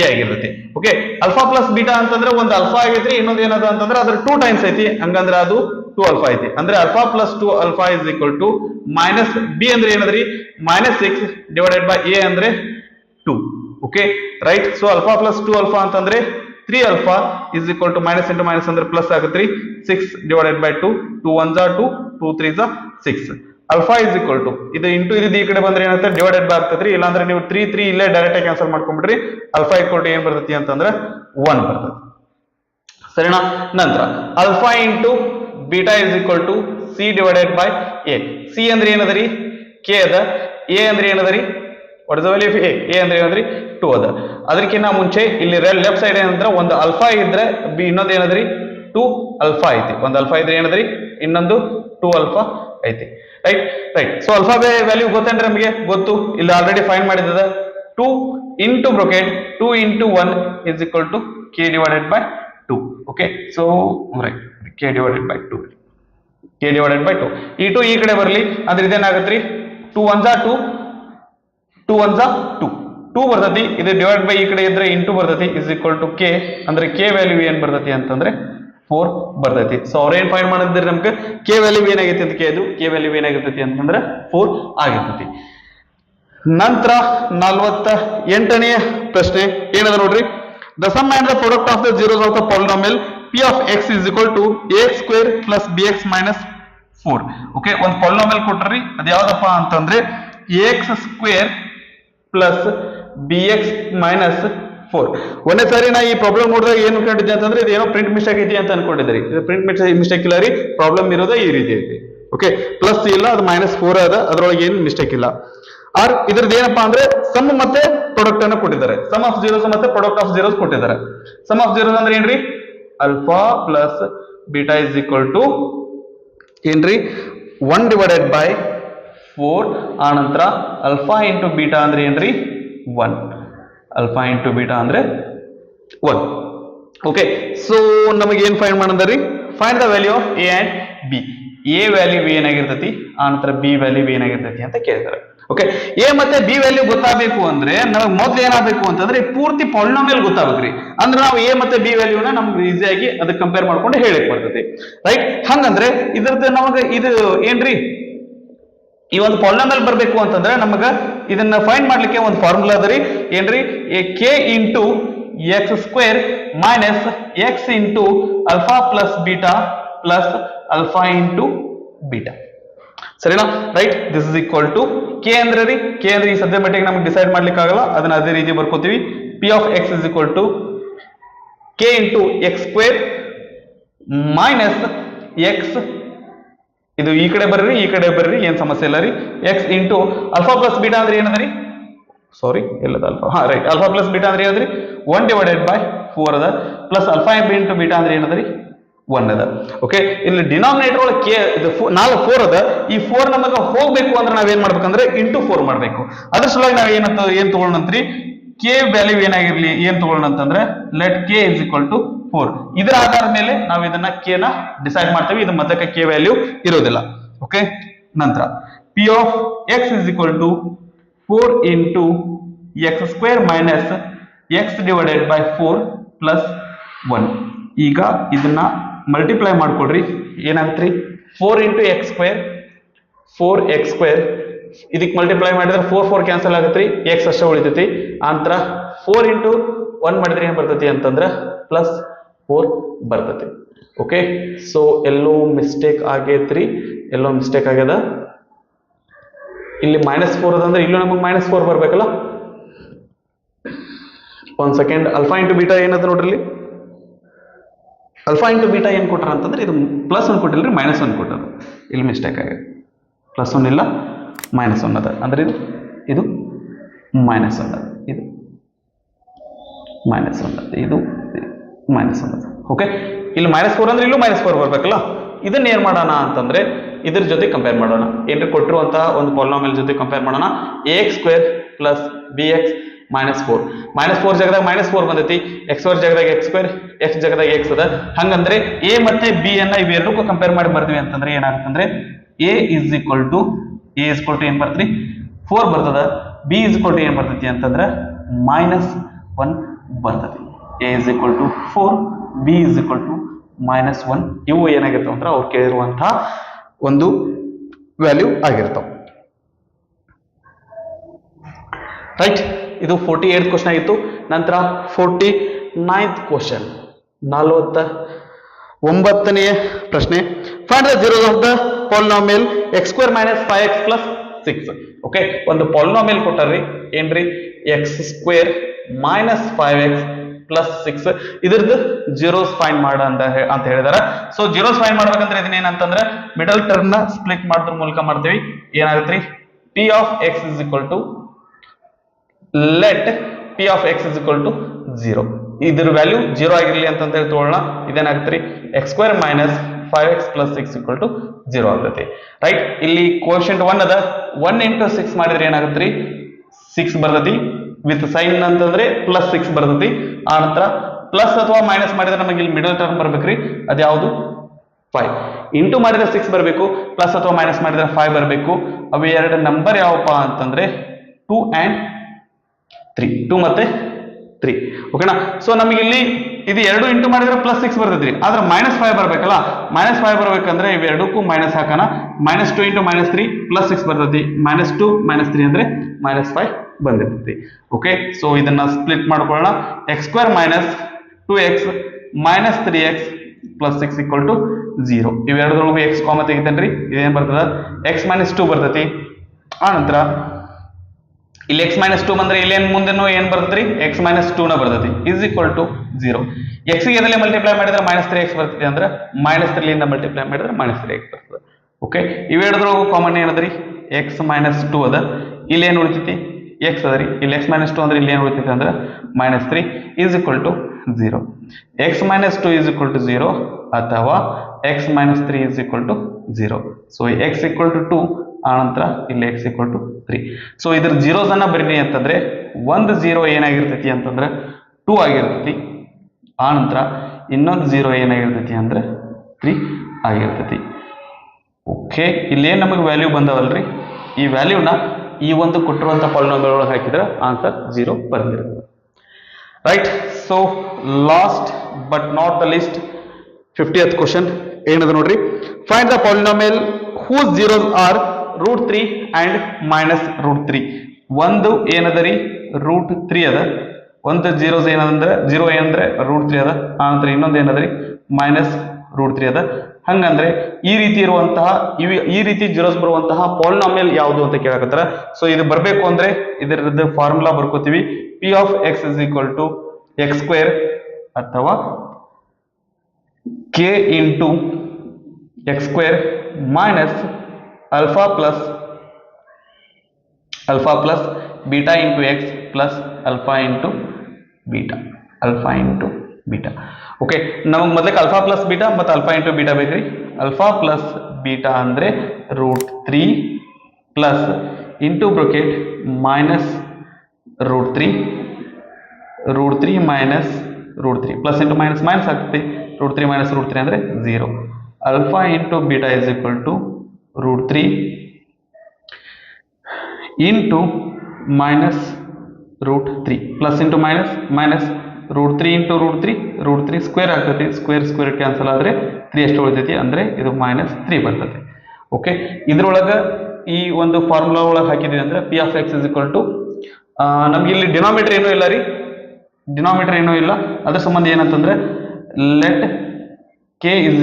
a ಆಗಿರುತ್ತೆ ಓಕೆ alpha plus beta ಅಂತಂದ್ರೆ ಒಂದು alpha ಆಗೈತ್ರಿ ಇನ್ನೊಂದು ಏನದ ಅಂತಂದ್ರೆ ಅದರ 2 ಟೈಮ್ಸ್ ಐತಿ ಹಂಗಂದ್ರೆ ಅದು 2 alpha ಐತಿ ಅಂದ್ರೆ alpha plus 2 alpha is equal to minus b ಅಂದ್ರೆ ಏನದ್ರಿ -6 divided by a ಅಂದ್ರೆ 2 okay right so alpha plus 2 alpha ಅಂತಂದ್ರೆ 3 alpha is equal to minus into minus ಅಂದ್ರೆ plus ಆಗುತ್ರಿ 6 divided by 2 2 1s are 2 2 3s are 6 alpha is equal to ಇದು into ಇದು ಈ ಕಡೆ ಬಂದ್ರೆ ಏನಾಗುತ್ತೆ ಡಿವೈಡೆಡ್ ಬೈ ಆಗ್ತದ್ರಿ ಇಲ್ಲಾಂದ್ರೆ ನೀವು 3 3 ಇಲ್ಲೇ ಡೈರೆಕ್ಟ್ ಆಗಿ ಕ್ಯಾನ್ಸಲ್ ಮಾಡ್ಕೊಂಡ್ಬಿಡ್ರಿ alpha equal to ಏನ್ ಬರ್ತೈತಿ ಅಂತಂದ್ರೆ 1 ಬರ್ತದೆ ಸರಿನಾ ನಂತರ alpha into beta is equal to c divided by a c ಅಂದ್ರೆ ಏನದರಿ k ಅದ a ಅಂದ್ರೆ ಏನದರಿ what is the value of a ಅಂದ್ರೆ ಏನದರಿ 2 ಅದ ಅದಕ್ಕಿಂತ ಮುಂಚೆ ಇಲ್ಲಿ ಲೆಫ್ಟ್ ಸೈಡ್ ಏನಂದ್ರೆ ಒಂದು alpha ಇದ್ರೆ b ಇನ್ನೊಂದು ಏನದರಿ 2 alpha ಐತಿ ಒಂದು alpha ಇದ್ರೆ ಏನದರಿ ಇನ್ನೊಂದು 2 alpha ಐತಿ ರೈಟ್ ಸೊ ಅಲ್ಫಾ ವ್ಯಾಲ್ಯೂ ಗೊತ್ತೇನ್ರಿ ನಮಗೆ ಗೊತ್ತು ಇಲ್ಲಿ ಆಲ್ರೆಡಿ ಫೈಂಡ್ ಮಾಡಿದ 2 into bracket 2 into 1 is equal to k divided by 2 okay so right k divided by 2 ಈ 2 ಈ ಕಡೆ ಬರಲಿ ಅಂದ್ರೆ ಇದೇನಾಗತ್ರಿ 2 1s are 2 2 1s are 2 2 ಬರ್ತತಿ, ಇದು ಡಿವೈಡ್ ಬೈ ಈ ಕಡೆ ಇದ್ರೆ ಇಂಟು ಬರ್ತತಿ, ಇಸ್ ಈಕ್ವಲ್ ಟು ಕೆ, ಅಂದ್ರೆ ಕೆ ವ್ಯಾಲ್ಯೂ ಏನ್ ಬರ್ತತಿ ಅಂತಂದ್ರೆ 4 ಬರ್ತೈತಿ. ಸೊ ಅವ್ರೇನ್ ಫೈಂಡ್ ಮಾಡಿದ್ರೆ ನಮ್ಗೆ ಕೆ ವ್ಯಾಲ್ಯೂ ಏನಾಗೈತಿ ಅಂತ ಕೇಳಿದ್ರು, ಕೆ ವ್ಯಾಲ್ಯೂ ಏನಾಗಿರ್ತೈತಿ ಅಂತಂದ್ರೆ 4 ಆಗಿರ್ತೈತಿ. ನಂತರ 48ನೇ ಪ್ರಶ್ನೆ ಏನದ ನೋಡ್ರಿ, the sum and the product of the zeros of the polynomial p of X is equal to x square plus B x minus 4. Okay, ಒಂದು ಪಾಲಿನಾಮಿಯಲ್ ಕೊಟ್ರಿ, ಅದು ಯಾವ್ದಪ್ಪ ಅಂತಂದ್ರೆ x square plus B x minus 4. ಒಂದೇ ಸಾರಿ ನಾ ಈ problem ನೋಡಿದಾಗ ಏನು ಕಂಡಿದ್ದೆ ಅಂತಂದ್ರೆ ಇದು ಏನೋ ಪ್ರಿಂಟ್ ಮಿಸ್ಟೇಕ್ ಐತಿ ಅಂತ ಅನ್ಕೊಂಡಿದ್ರಿ. ಇದು ಪ್ರಿಂಟ್ ಮಿಸ್ಟೇಕ್ ಇಲ್ಲ ರೀ, ಪ್ರಾಬ್ಲಮ್ ಇರೋದೇ ಈ ರೀತಿ ಐತಿ. ಓಕೆ, ಪ್ಲಸ್ ಇಲ್ಲ, ಅದು -4 ಅದ, ಅದ್ರೊಳಗೆ ಏನು ಮಿಸ್ಟೇಕ್ ಇಲ್ಲ. ಆರ್ ಇದ್ರದ್ದು ಏನಪ್ಪಾ ಅಂದ್ರೆ ಸಮ್ ಮತ್ತೆ ಪ್ರಾಡಕ್ಟ್ ಅನ್ನು ಕೊಟ್ಟಿದ್ದಾರೆ, ಸಮ್ ಆಫ್ ಜೀರೋಸ್ ಮತ್ತೆ ಪ್ರಾಡಕ್ಟ್ ಆಫ್ ಜೀರೋಸ್ ಕೊಟ್ಟಿದ್ದಾರೆ. ಸಮ್ ಆಫ್ ಜೀರೋಸ್ ಅಂದ್ರೆ ಏನ್ರಿ, alpha plus beta is equal to ಏನ್ರಿ 1 ಡಿವೈಡೆಡ್ ಬೈ 4. ಆ ನಂತರ ಅಲ್ಫಾ ಇಂಟು ಬೀಟಾ ಅಂದ್ರೆ ಏನ್ರಿ 1. ಅಲ್ಫಾ ಇಂಟು ಬೀಟಾ ಅಂದ್ರೆ 1. ಓಕೆ, ಸೊ ನಮಗೆ ಏನ್ ಫೈಂಡ್ ಮಾಡಂದ್ರಿ, find the value of A and B. A value ಏನಾಗಿರ್ತತಿ, ಆ ನಂತರ ಬಿ ವ್ಯಾಲ್ಯೂ ಏನಾಗಿರ್ತತಿ ಅಂತ ಕೇಳ್ತಾರೆ. ಓಕೆ, ಎ ಮತ್ತೆ ಬಿ ವ್ಯಾಲ್ಯೂ ಗೊತ್ತಾಗಬೇಕು ಅಂದ್ರೆ ನಮಗೆ ಮೊದ್ಲು ಏನಾಗಬೇಕು ಅಂತಂದ್ರೆ ಪೂರ್ತಿ ಪಾಲಿನಾಮಿಯಲ್ ಗೊತ್ತಾಗಬೇಕ್ರಿ. ಅಂದ್ರೆ ನಾವು ಎ ಮತ್ತೆ ಬಿ ವ್ಯಾಲ್ಯೂನ ನಮ್ಗೆ ಈಸಿಯಾಗಿ ಅದಕ್ಕೆ ಕಂಪೇರ್ ಮಾಡ್ಕೊಂಡು ಹೇಳಕ್ ಬರ್ತೈತಿ, ರೈಟ್? ಹಂಗಂದ್ರೆ ಇದ್ರದ್ದು ನಮಗೆ ಇದು ಏನ್ರಿ, ಈ ಒಂದು ಪಾಲಿನಾಮಿಯಲ್ ಬರಬೇಕು ಅಂತಂದ್ರೆ ನಮಗ ಇದನ್ನ ಫೈಂಡ್ ಮಾಡ್ಲಿಕ್ಕೆ ಒಂದು ಫಾರ್ಮುಲಾ ಅದ ರೀ, ಏನ್ರಿ, K into X square minus X into alpha plus beta plus alpha into beta. ಸರಿನಾ, right? This is equal to K ಅಂದ್ರೆ ರೀ, ಕೆ ಅಂದ್ರೆ ಈ ಸದ್ಯ ಮಟ್ಟಿಗೆ ನಮ್ಗೆ ಡಿಸೈಡ್ ಮಾಡ್ಲಿಕ್ಕೆ ಆಗಲ್ಲ, ಅದನ್ನ ಅದೇ ರೀತಿ ಬರ್ಕೋತೀವಿ. P of X is equal to K into X square minus X, ಇದು ಈ ಕಡೆ ಬರ್ರಿ ಈ ಕಡೆ ಬರ್ರಿ, ಏನ್ ಸಮಸ್ಯೆ ಇಲ್ಲ ರೀ, X into alpha plus beta ಅಂದ್ರೆ ಏನದ್ರಿ, ಸಾರಿ ಎಲ್ಲದ ಅಲ್ಫಾ, ಹಾ ರೈಟ್, ಅಲ್ಫಾ ಪ್ಲಸ್ ಬೀಟಾ ಅಂದ್ರೆ ಏನದ್ರಿ 1 ಡಿವೈಡೆಡ್ ಬೈ 4 ಅದ, ಪ್ಲಸ್ ಅಲ್ಫಾ ಇಂಟು ಬೀಟಾ ಅಂದ್ರೆ ಏನದ್ರಿ 1 ಅದ. ಓಕೆ, ಇಲ್ಲಿ ಡಿನಾಮಿನೇಟರ್ ಒಳಗೆ ಕೆ ಇದು 4 ಅದ, ಈ 4 ನಮಗೆ ಹೋಗ್ಬೇಕು ಅಂದ್ರೆ ನಾವೇನ್ ಮಾಡ್ಬೇಕಂದ್ರೆ ಇಂಟು 4 ಮಾಡ್ಬೇಕು. ಅದ್ರ ಸಲುವಾಗಿ ನಾವ್ ಏನ್ ತಗೊಳ್ಳೋಣಂತ್ರಿ, ಕೆ ವ್ಯಾಲ್ಯೂ ಏನಾಗಿರ್ಲಿ ಏನ್ ತಗೊಳ್ಳೋಣ ಅಂತಂದ್ರೆ let k is equal to 4. ಇದರ ಆಧಾರದ ಮೇಲೆ ನಾವು ಇದನ್ನ ಕೆ ನ ಡಿಸೈಡ್ ಮಾಡ್ತೇವೆ, ಇದು ಮಧ್ಯಕ್ಕೆ ಕೆ ವ್ಯಾಲ್ಯೂ ಇರೋದಿಲ್ಲ. ಓಕೆ, ನಂತರ P of X is equal to 4 into X square minus X divided by 4 plus 1. ಈಗ ಇದನ್ನ ಮಲ್ಟಿಪ್ಲೈ ಮಾಡ್ಕೊಡ್ರಿ, ಏನಾಗ್ತ್ರಿ 4 into X square 4x square, ಇದಕ್ಕೆ ಮಲ್ಟಿಪ್ಲೈ ಮಾಡಿದ್ರೆ 4 ಕ್ಯಾನ್ಸಲ್ ಆಗತ್ರಿ, ಎಕ್ಸ್ ಅಷ್ಟೇ ಉಳಿತೈತಿ. ನಂತರ 4 ಇಂಟು 1 ಮಾಡಿದ್ರೆ ಏನ್ ಬರ್ತೈತಿ ಅಂತಂದ್ರೆ ಪ್ಲಸ್ 4 ಬರ್ತೈತಿ. ಓಕೆ, ಸೊ ಎಲ್ಲೋ ಮಿಸ್ಟೇಕ್ ಆಗೈತ್ರಿ, ಎಲ್ಲೋ ಮಿಸ್ಟೇಕ್ ಆಗ್ಯದ. ಇಲ್ಲಿ -4 ಅದಂದ್ರೆ ಇಲ್ಲೂ ನಮಗೆ -4 ಬರ್ಬೇಕಲ್ಲ. ಒಂದ್ ಸೆಕೆಂಡ್, ಅಲ್ಫಾ ಇಂಟು ಬೀಟಾ ಏನದ ನೋಡ್ರಿ, ಅಲ್ಫಾ ಇಂಟು ಬೀಟಾ ಏನ್ ಕೊಟ್ಟಾರ ಅಂತಂದ್ರೆ ಇದು +1 ಕೊಟ್ಟಿಲ್ರಿ, -1 ಕೊಟ್ಟಾರ. ಇಲ್ಲಿ ಮಿಸ್ಟೇಕ್ ಆಗಿದೆ, +1 ಇಲ್ಲ -1 ಅದ, ಅಂದ್ರೆ ಇದು -1 ಅದ, ಇದು -1 ಅದ, ಇದು -1 ಅದ. ಓಕೆ, ಇಲ್ಲಿ -4 ಅಂದ್ರೆ ಇಲ್ಲೂ -4 ಬರ್ಬೇಕಲ್ಲ. ಇದನ್ನ ಏನ್ ಮಾಡೋಣ ಅಂತಂದ್ರೆ ಇದ್ರ ಜೊತೆ ಕಂಪೇರ್ ಮಾಡೋಣ, ಏನ್ರಿ ಕೊಟ್ಟಿರುವಂತಹ ಒಂದು ಪಾಲಿನಾಮಿಯಲ್ ಜೊತೆ ಕಂಪೇರ್ ಮಾಡೋಣ. ax ಸ್ಕ್ವೇರ್ ಪ್ಲಸ್ bx -4, -4 ಜಾಗದಾಗ -4 ಬಂದೈತಿ, x ಸ್ಕ್ವೇರ್ ಜಾಗದಾಗ x ಸ್ಕ್ವೇರ್, x ಜಾಗದಾಗ x ಅದ. ಹಂಗಂದ್ರೆ a ಮತ್ತೆ b ಅನ್ನ ಇವೆರಡಕ್ಕೂ ಕಂಪೇರ್ ಮಾಡಿ ಬರ್ತೀವಿ ಅಂತಂದ್ರೆ ಏನಾಗುತ್ತಂದ್ರೆ a ಇಸ್ ಈಕ್ವಲ್ ಟು ಏನ್ ಬರ್ತ್ರಿ 4 ಬರ್ತದ, b ಇಸ್ ಈಕ್ವಲ್ ಟು ಏನ್ ಬರ್ತೈತಿ ಅಂತಂದ್ರೆ -1 ಬರ್ತೈತಿ. a is equal to 4, b is equal to -1. ಇವು ಏನಾಗಿರ್ತಾವ ಅಂದ್ರೆ ಅವ್ರು ಕೇಳಿರುವಂತಹ ಒಂದು ವ್ಯಾಲ್ಯೂ ಆಗಿರ್ತಾವ, ರೈಟ್? ಇದು 48th ಕ್ವಶನ್ ಆಗಿತ್ತು. ನಂತರ 49th ಕ್ವಶನ್, 49ನೇ ಪ್ರಶ್ನೆ, find the zeros of the polynomial x square minus 5x plus 6. Okay, ಒಂದು ಪಾಲಿನಾಮಿಯಲ್ ಕೊಟ್ಟಾರ್ರಿ, ಏನ್ರಿ x square minus 5x plus 6, ಇದ್ರದ್ದು ಜೀರೋಸ್ ಫೈಂಡ್ ಮಾಡ ಅಂತ ಹೇಳಿದಾರೆ. ಸೊ ಜೀರೋಸ್ ಫೈಂಡ್ ಮಾಡ್ಬೇಕಂದ್ರೆ ಇದನ್ನೇನಂತಂದ್ರೆ ಮಿಡಲ್ ಟರ್ಮ್ ನ ಸ್ಪ್ಲಿಟ್ ಮಾಡೋದ್ರ ಮೂಲಕ ಮಾಡ್ತೀವಿ. ಏನಾಗುತ್ತೆ, p of x is equal to let p of x is equal to 0. ಇದ್ರ ವ್ಯಾಲ್ಯೂ 0 ಆಗಿರ್ಲಿ ಅಂತ ಹೇಳಿ ತಗೊಳ್ಳೋಣ. ಇದೇನಾಗುತ್ತೆ, x square minus 5x plus 6 equal to 0 ಆಗ್ತೈತಿ, ರೈಟ್? ಇಲ್ಲಿ ಕೋಶೆಂಟ್ 1 ಅದ, 1 ಇಂಟು 6 ಮಾಡಿದ್ರೆ ಏನಾಗುತ್ತೆ, 6 ಬರ್ತೈತಿ. ವಿತ್ ಸೈನ್ ಅಂತಂದ್ರೆ +6 ಬರ್ತೈತಿ. ಆ ನಂತರ ಪ್ಲಸ್ ಅಥವಾ ಮೈನಸ್ ಮಾಡಿದ್ರೆ ನಮಗೆ ಇಲ್ಲಿ ಮಿಡಲ್ ಟರ್ಮ್ ಬರ್ಬೇಕ್ರಿ, ಅದ್ಯಾವುದು 5. ಇಂಟು ಮಾಡಿದ್ರೆ 6 ಬರಬೇಕು, ಪ್ಲಸ್ ಅಥವಾ ಮೈನಸ್ ಮಾಡಿದ್ರೆ 5 ಬರಬೇಕು. ಅವು ಎರಡು ನಂಬರ್ ಯಾವಪ್ಪ ಅಂತಂದ್ರೆ 2 and 3 2 ಮತ್ತೆ 3 ಓಕೆನಾ. ಸೊ ನಮಗೆ ಇಲ್ಲಿ ಇದು 2 ಇಂಟು ಮಾಡಿದ್ರೆ +6 ಬರ್ತೈತ್ರಿ, ಆದ್ರೆ -5 ಬರ್ಬೇಕಲ್ಲ. -5 ಬರ್ಬೇಕಂದ್ರೆ ಇವೆರಡಕ್ಕೂ ಮೈನಸ್ ಹಾಕೋಣ. -2 ಇಂಟು -3 +6 ಬರ್ತೈತಿ, -2 -3 ಅಂದ್ರೆ -5 ಬಂದಿರ್ತೈತಿ. ಓಕೆ, ಸೊ ಇದನ್ನ ಸ್ಪ್ಲಿಟ್ ಮಾಡ್ಕೊಳ್ಳೋಣ. x² - 2x - 3x + 6 = 0. ಇವೆರಡರೊಳಗೂ x ಕಾಮ ತೆಗಿತೇನ್ರಿ, ಇದೇನ್ ಬರ್ತದ x - 2 ಬರ್ತೈತಿ. ಆ ನಂತರ ಇಲ್ಲಿ x - 2 ಬಂದ್ರೆ ಇಲ್ಲಿ ಮುಂದೆನೂ ಏನ್ ಬರ್ತೈತ್ರಿ x - 2 ನ ಬರ್ತೈತಿ = 0. x ಗೆ ಎದರಲ್ಲಿ ಮಲ್ಟಿಪ್ಲೈ ಮಾಡಿದ್ರೆ -3x ಬರ್ತೈತಿ, ಅಂದ್ರೆ -3 ಲಿಂದ ಮಲ್ಟಿಪ್ಲೈ ಮಾಡಿದ್ರೆ -3x ಬರ್ತದೆ. ಓಕೆ, ಇವೆರಡರೊಳಗೂ ಕಾಮನ್ ಏನದ್ರಿ x - 2 ಅದ. ಇಲ್ಲಿ ಏನ್ ಉಳಿತೈತಿ x ಅದರಿ, ಇಲ್ಲಿ x - 2 ಅಂದ್ರೆ ಇಲ್ಲಿ ಏನ್ ಉಳಿತೈತಿ ಅಂದ್ರೆ -3 = 0. x - 2 = 0 ಅಥವಾ x - 3 = 0. ಸೊ x = 2, ಆನಂತರ ಇಲ್ಲಿ x = 3. ಸೊ ಇದ್ರ ಜೀರೋಸ್ ಅನ್ನ ಬರೀರಿ ಅಂತಂದ್ರೆ ಒಂದು 0 ಏನಾಗಿರ್ತೈತಿ ಅಂತಂದ್ರೆ 2 ಆಗಿರ್ತೈತಿ, ಆನಂತರ ಇನ್ನೊಂದು 0 ಏನಾಗಿರ್ತೈತಿ ಅಂದ್ರೆ 3 ಆಗಿರ್ತೈತಿ. ಓಕೆ, ಇಲ್ಲಿ ಏನ್ ನಮಗೆ ವ್ಯಾಲ್ಯೂ ಬಂದವಲ್ರಿ, ಈ ವ್ಯಾಲ್ಯೂನ ಈ ಒಂದು ಕೊಟ್ಟಿರುವಂತ ಪಾಲಿನೋಮಿಯಲ್ ಒಳಗೆ ಹಾಕಿದ್ರೆ ಆನ್ಸರ್ 0 ಬಂದಿರುತ್ತೆ. Right. So last but not the least 50th question ಏನದ ನೋಡ್ರಿ. Find the polynomial whose zeros are √3 and -√3. ಒಂದು ಏನದರಿ √3 ಅದ, ಒಂದು ಜೀರೋಸ್ ಏನಂದ್ರೆ 0 ಏನಂದ್ರೆ √3 ಅದ, ಆನಂತರ ಇನ್ನೊಂದು ಏನದ್ರಿ -√3 ಅದ. ಹಂಗಂದ್ರೆ ಈ ರೀತಿ ಇರುವಂತಹ ಈ ರೀತಿ ಜೀರೋಸ್ ಬರುವಂತಹ ಪಾಲಿನೋಮಿಯಲ್ ಯಾವುದು ಅಂತ ಕೇಳಕತ್ತಾರ. ಸೊ ಇದು ಬರಬೇಕು ಅಂದ್ರೆ ಇದರದ formula ಬರ್ಕೋತೀವಿ. p of x = x² ಅಥವಾ k into x² minus alpha plus beta into x plus alpha into beta. Okay, ನಮಗೆ ಮೊದಲಕ್ಕೆ alpha plus beta ಮತ್ತು alpha into beta ಬೇಕ್ರಿ. alpha plus beta ಅಂದ್ರೆ √3 plus into bracket minus √3 minus √3 plus into minus ಆಗ್ತದೆ. √3 minus √3 ಅಂದ್ರೆ 0. alpha into beta = √3 into minus √3 plus into minus √3 into √3 square ಆಗ್ತೈತಿ. Square cancel ಆದ್ರೆ 3 ಎಷ್ಟು ಉಳಿತೈತಿ ಅಂದ್ರೆ ಇದು -3 ಬರ್ತೈತಿ. ಓಕೆ, ಇದ್ರೊಳಗ ಈ ಒಂದು ಫಾರ್ಮುಲಾ ಒಳಗೆ ಹಾಕಿದ್ವಿ ಅಂದ್ರೆ p of x = ನಮ್ಗೆ ಇಲ್ಲಿ ಡಿನಾಮಿನೇಟರ್ ಏನೂ ಇಲ್ಲ ರೀ, ಡಿನಾಮಿನೇಟರ್ ಏನೂ ಇಲ್ಲ. ಅದ್ರ ಸಂಬಂಧ ಏನಂತಂದ್ರೆ ಲೆಟ್ k =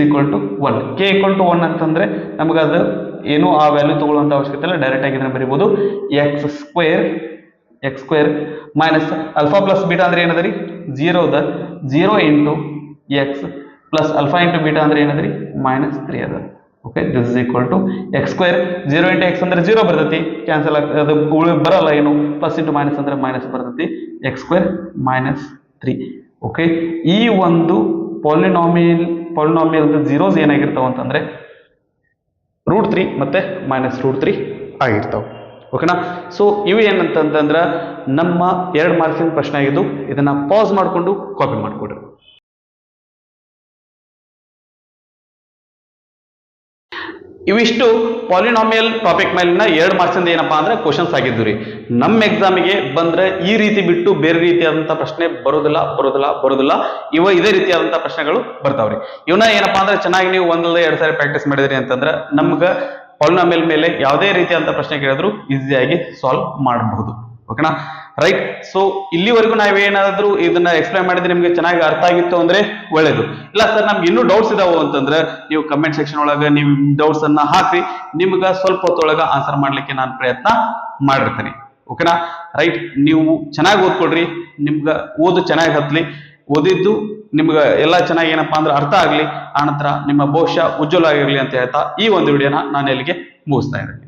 1. k = 1 ಅಂತಂದ್ರೆ ನಮಗೆ ಅದು ಏನು ಆ ವ್ಯಾಲ್ಯೂ ತಗೊಳ್ಳುವಂತ ಅವಶ್ಯಕತೆ ಇಲ್ಲ, ಡೈರೆಕ್ಟ್ ಆಗಿ ಇದನ್ನ ಬರೀಬಹುದು. x² minus alpha plus beta ಅಂದ್ರೆ ಏನದರಿ 0 ಅದ, 0 into x plus alpha into beta ಅಂದ್ರೆ ಏನದರಿ -3 ಅದ. Okay, this is equal to x². 0 into x ಅಂದ್ರೆ 0 ಬರ್ತೈತಿ, ಕ್ಯಾನ್ಸಲ್ ಅದು ಬರಲ್ಲ, ಏನು ಪ್ಲಸ್ ಇಂಟು ಮೈನಸ್ ಅಂದ್ರೆ ಮೈನಸ್ ಬರ್ತೈತಿ. x² -3. ಓಕೆ, ಈ ಒಂದು ಪಾಲಿನೋಮಿಯಲ್ ಜೀರೋಸ್ ಏನಾಗಿರ್ತಾವ ಅಂತಂದ್ರೆ √3 ಮತ್ತೆ -√3 ಆಗಿರ್ತಾವ. ಓಕೆನಾ. ಸೊ ಇವು ಏನಂತಂದ್ರೆ ನಮ್ಮ 2 ಮಾರ್ಕ್ಸಿನ ಪ್ರಶ್ನೆ ಆಗಿದ್ದು. ಇದನ್ನ ಪಾಸ್ ಮಾಡಿಕೊಂಡು ಕಾಪಿ ಮಾಡಿಕೊಡ್ರಿ. ಇವಿಷ್ಟು ಪಾಲಿನೋಮಿಯಲ್ ಟಾಪಿಕ್ ಮೇಲಿನ 2 ಮಾರ್ಕ್ಸಿಂದ ಏನಪ್ಪಾ ಅಂದ್ರೆ ಕ್ವಶನ್ಸ್ ಆಗಿದ್ದು ರೀ. ನಮ್ಮ ಎಕ್ಸಾಮಿಗೆ ಬಂದ್ರೆ ಈ ರೀತಿ ಬಿಟ್ಟು ಬೇರೆ ರೀತಿಯಾದಂತಹ ಪ್ರಶ್ನೆ ಬರೋದಿಲ್ಲ. ಇದೇ ರೀತಿಯಾದಂತಹ ಪ್ರಶ್ನೆಗಳು ಬರ್ತಾವ್ರಿ. ಇವನ್ನ ಏನಪ್ಪಾ ಅಂದ್ರೆ ಚೆನ್ನಾಗಿ ನೀವು 1-2 ಸಾರಿ ಪ್ರಾಕ್ಟೀಸ್ ಮಾಡಿದ್ರಿ ಅಂತಂದ್ರೆ ನಮ್ಗ ಪಾಲಿನೋಮಿಯಲ್ ಮೇಲೆ ಯಾವುದೇ ರೀತಿಯಾದಂತಹ ಪ್ರಶ್ನೆ ಕೇಳಿದ್ರು ಈಸಿಯಾಗಿ ಸಾಲ್ವ್ ಮಾಡಬಹುದು. ಓಕೆನಾ. ರೈಟ್. ಸೊ ಇಲ್ಲಿವರೆಗೂ ನಾವೇನಾದ್ರೂ ಇದನ್ನ ಎಕ್ಸ್ಪ್ಲೈನ್ ಮಾಡಿದ್ರೆ ನಿಮ್ಗೆ ಚೆನ್ನಾಗಿ ಅರ್ಥ ಆಗಿತ್ತು ಅಂದ್ರೆ ಒಳ್ಳೇದು. ಇಲ್ಲ ಸರ್ ನಮ್ಗೆ ಇನ್ನೂ ಡೌಟ್ಸ್ ಇದಾವೆ ಅಂತಂದ್ರೆ ನೀವು ಕಮೆಂಟ್ ಸೆಕ್ಷನ್ ಒಳಗೆ ನೀವು ಡೌಟ್ಸ್ ಅನ್ನ ಹಾಕಿ, ನಿಮ್ಗ ಸ್ವಲ್ಪ ಹೊತ್ತೊಳಗ ಆನ್ಸರ್ ಮಾಡ್ಲಿಕ್ಕೆ ನಾನು ಪ್ರಯತ್ನ ಮಾಡಿರ್ತೀನಿ. ಓಕೆನಾ. ರೈಟ್. ನೀವು ಚೆನ್ನಾಗಿ ಓದ್ಕೊಡ್ರಿ, ನಿಮ್ಗ ಓದು ಚೆನ್ನಾಗಿ ಹತ್ಲಿ, ಓದಿದ್ದು ನಿಮ್ಗೆ ಎಲ್ಲ ಚೆನ್ನಾಗಿ ಏನಪ್ಪಾ ಅಂದ್ರೆ ಅರ್ಥ ಆಗ್ಲಿ, ಆನಂತರ ನಿಮ್ಮ ಭವಿಷ್ಯ ಉಜ್ವಲ ಆಗಿರ್ಲಿ ಅಂತ ಹೇಳ್ತಾ ಈ ಒಂದು ವಿಡಿಯೋನ ನಾನು ಎಲ್ಲಿಗೆ ಮುಗಿಸ್ತಾ ಇದ್ದೇನೆ.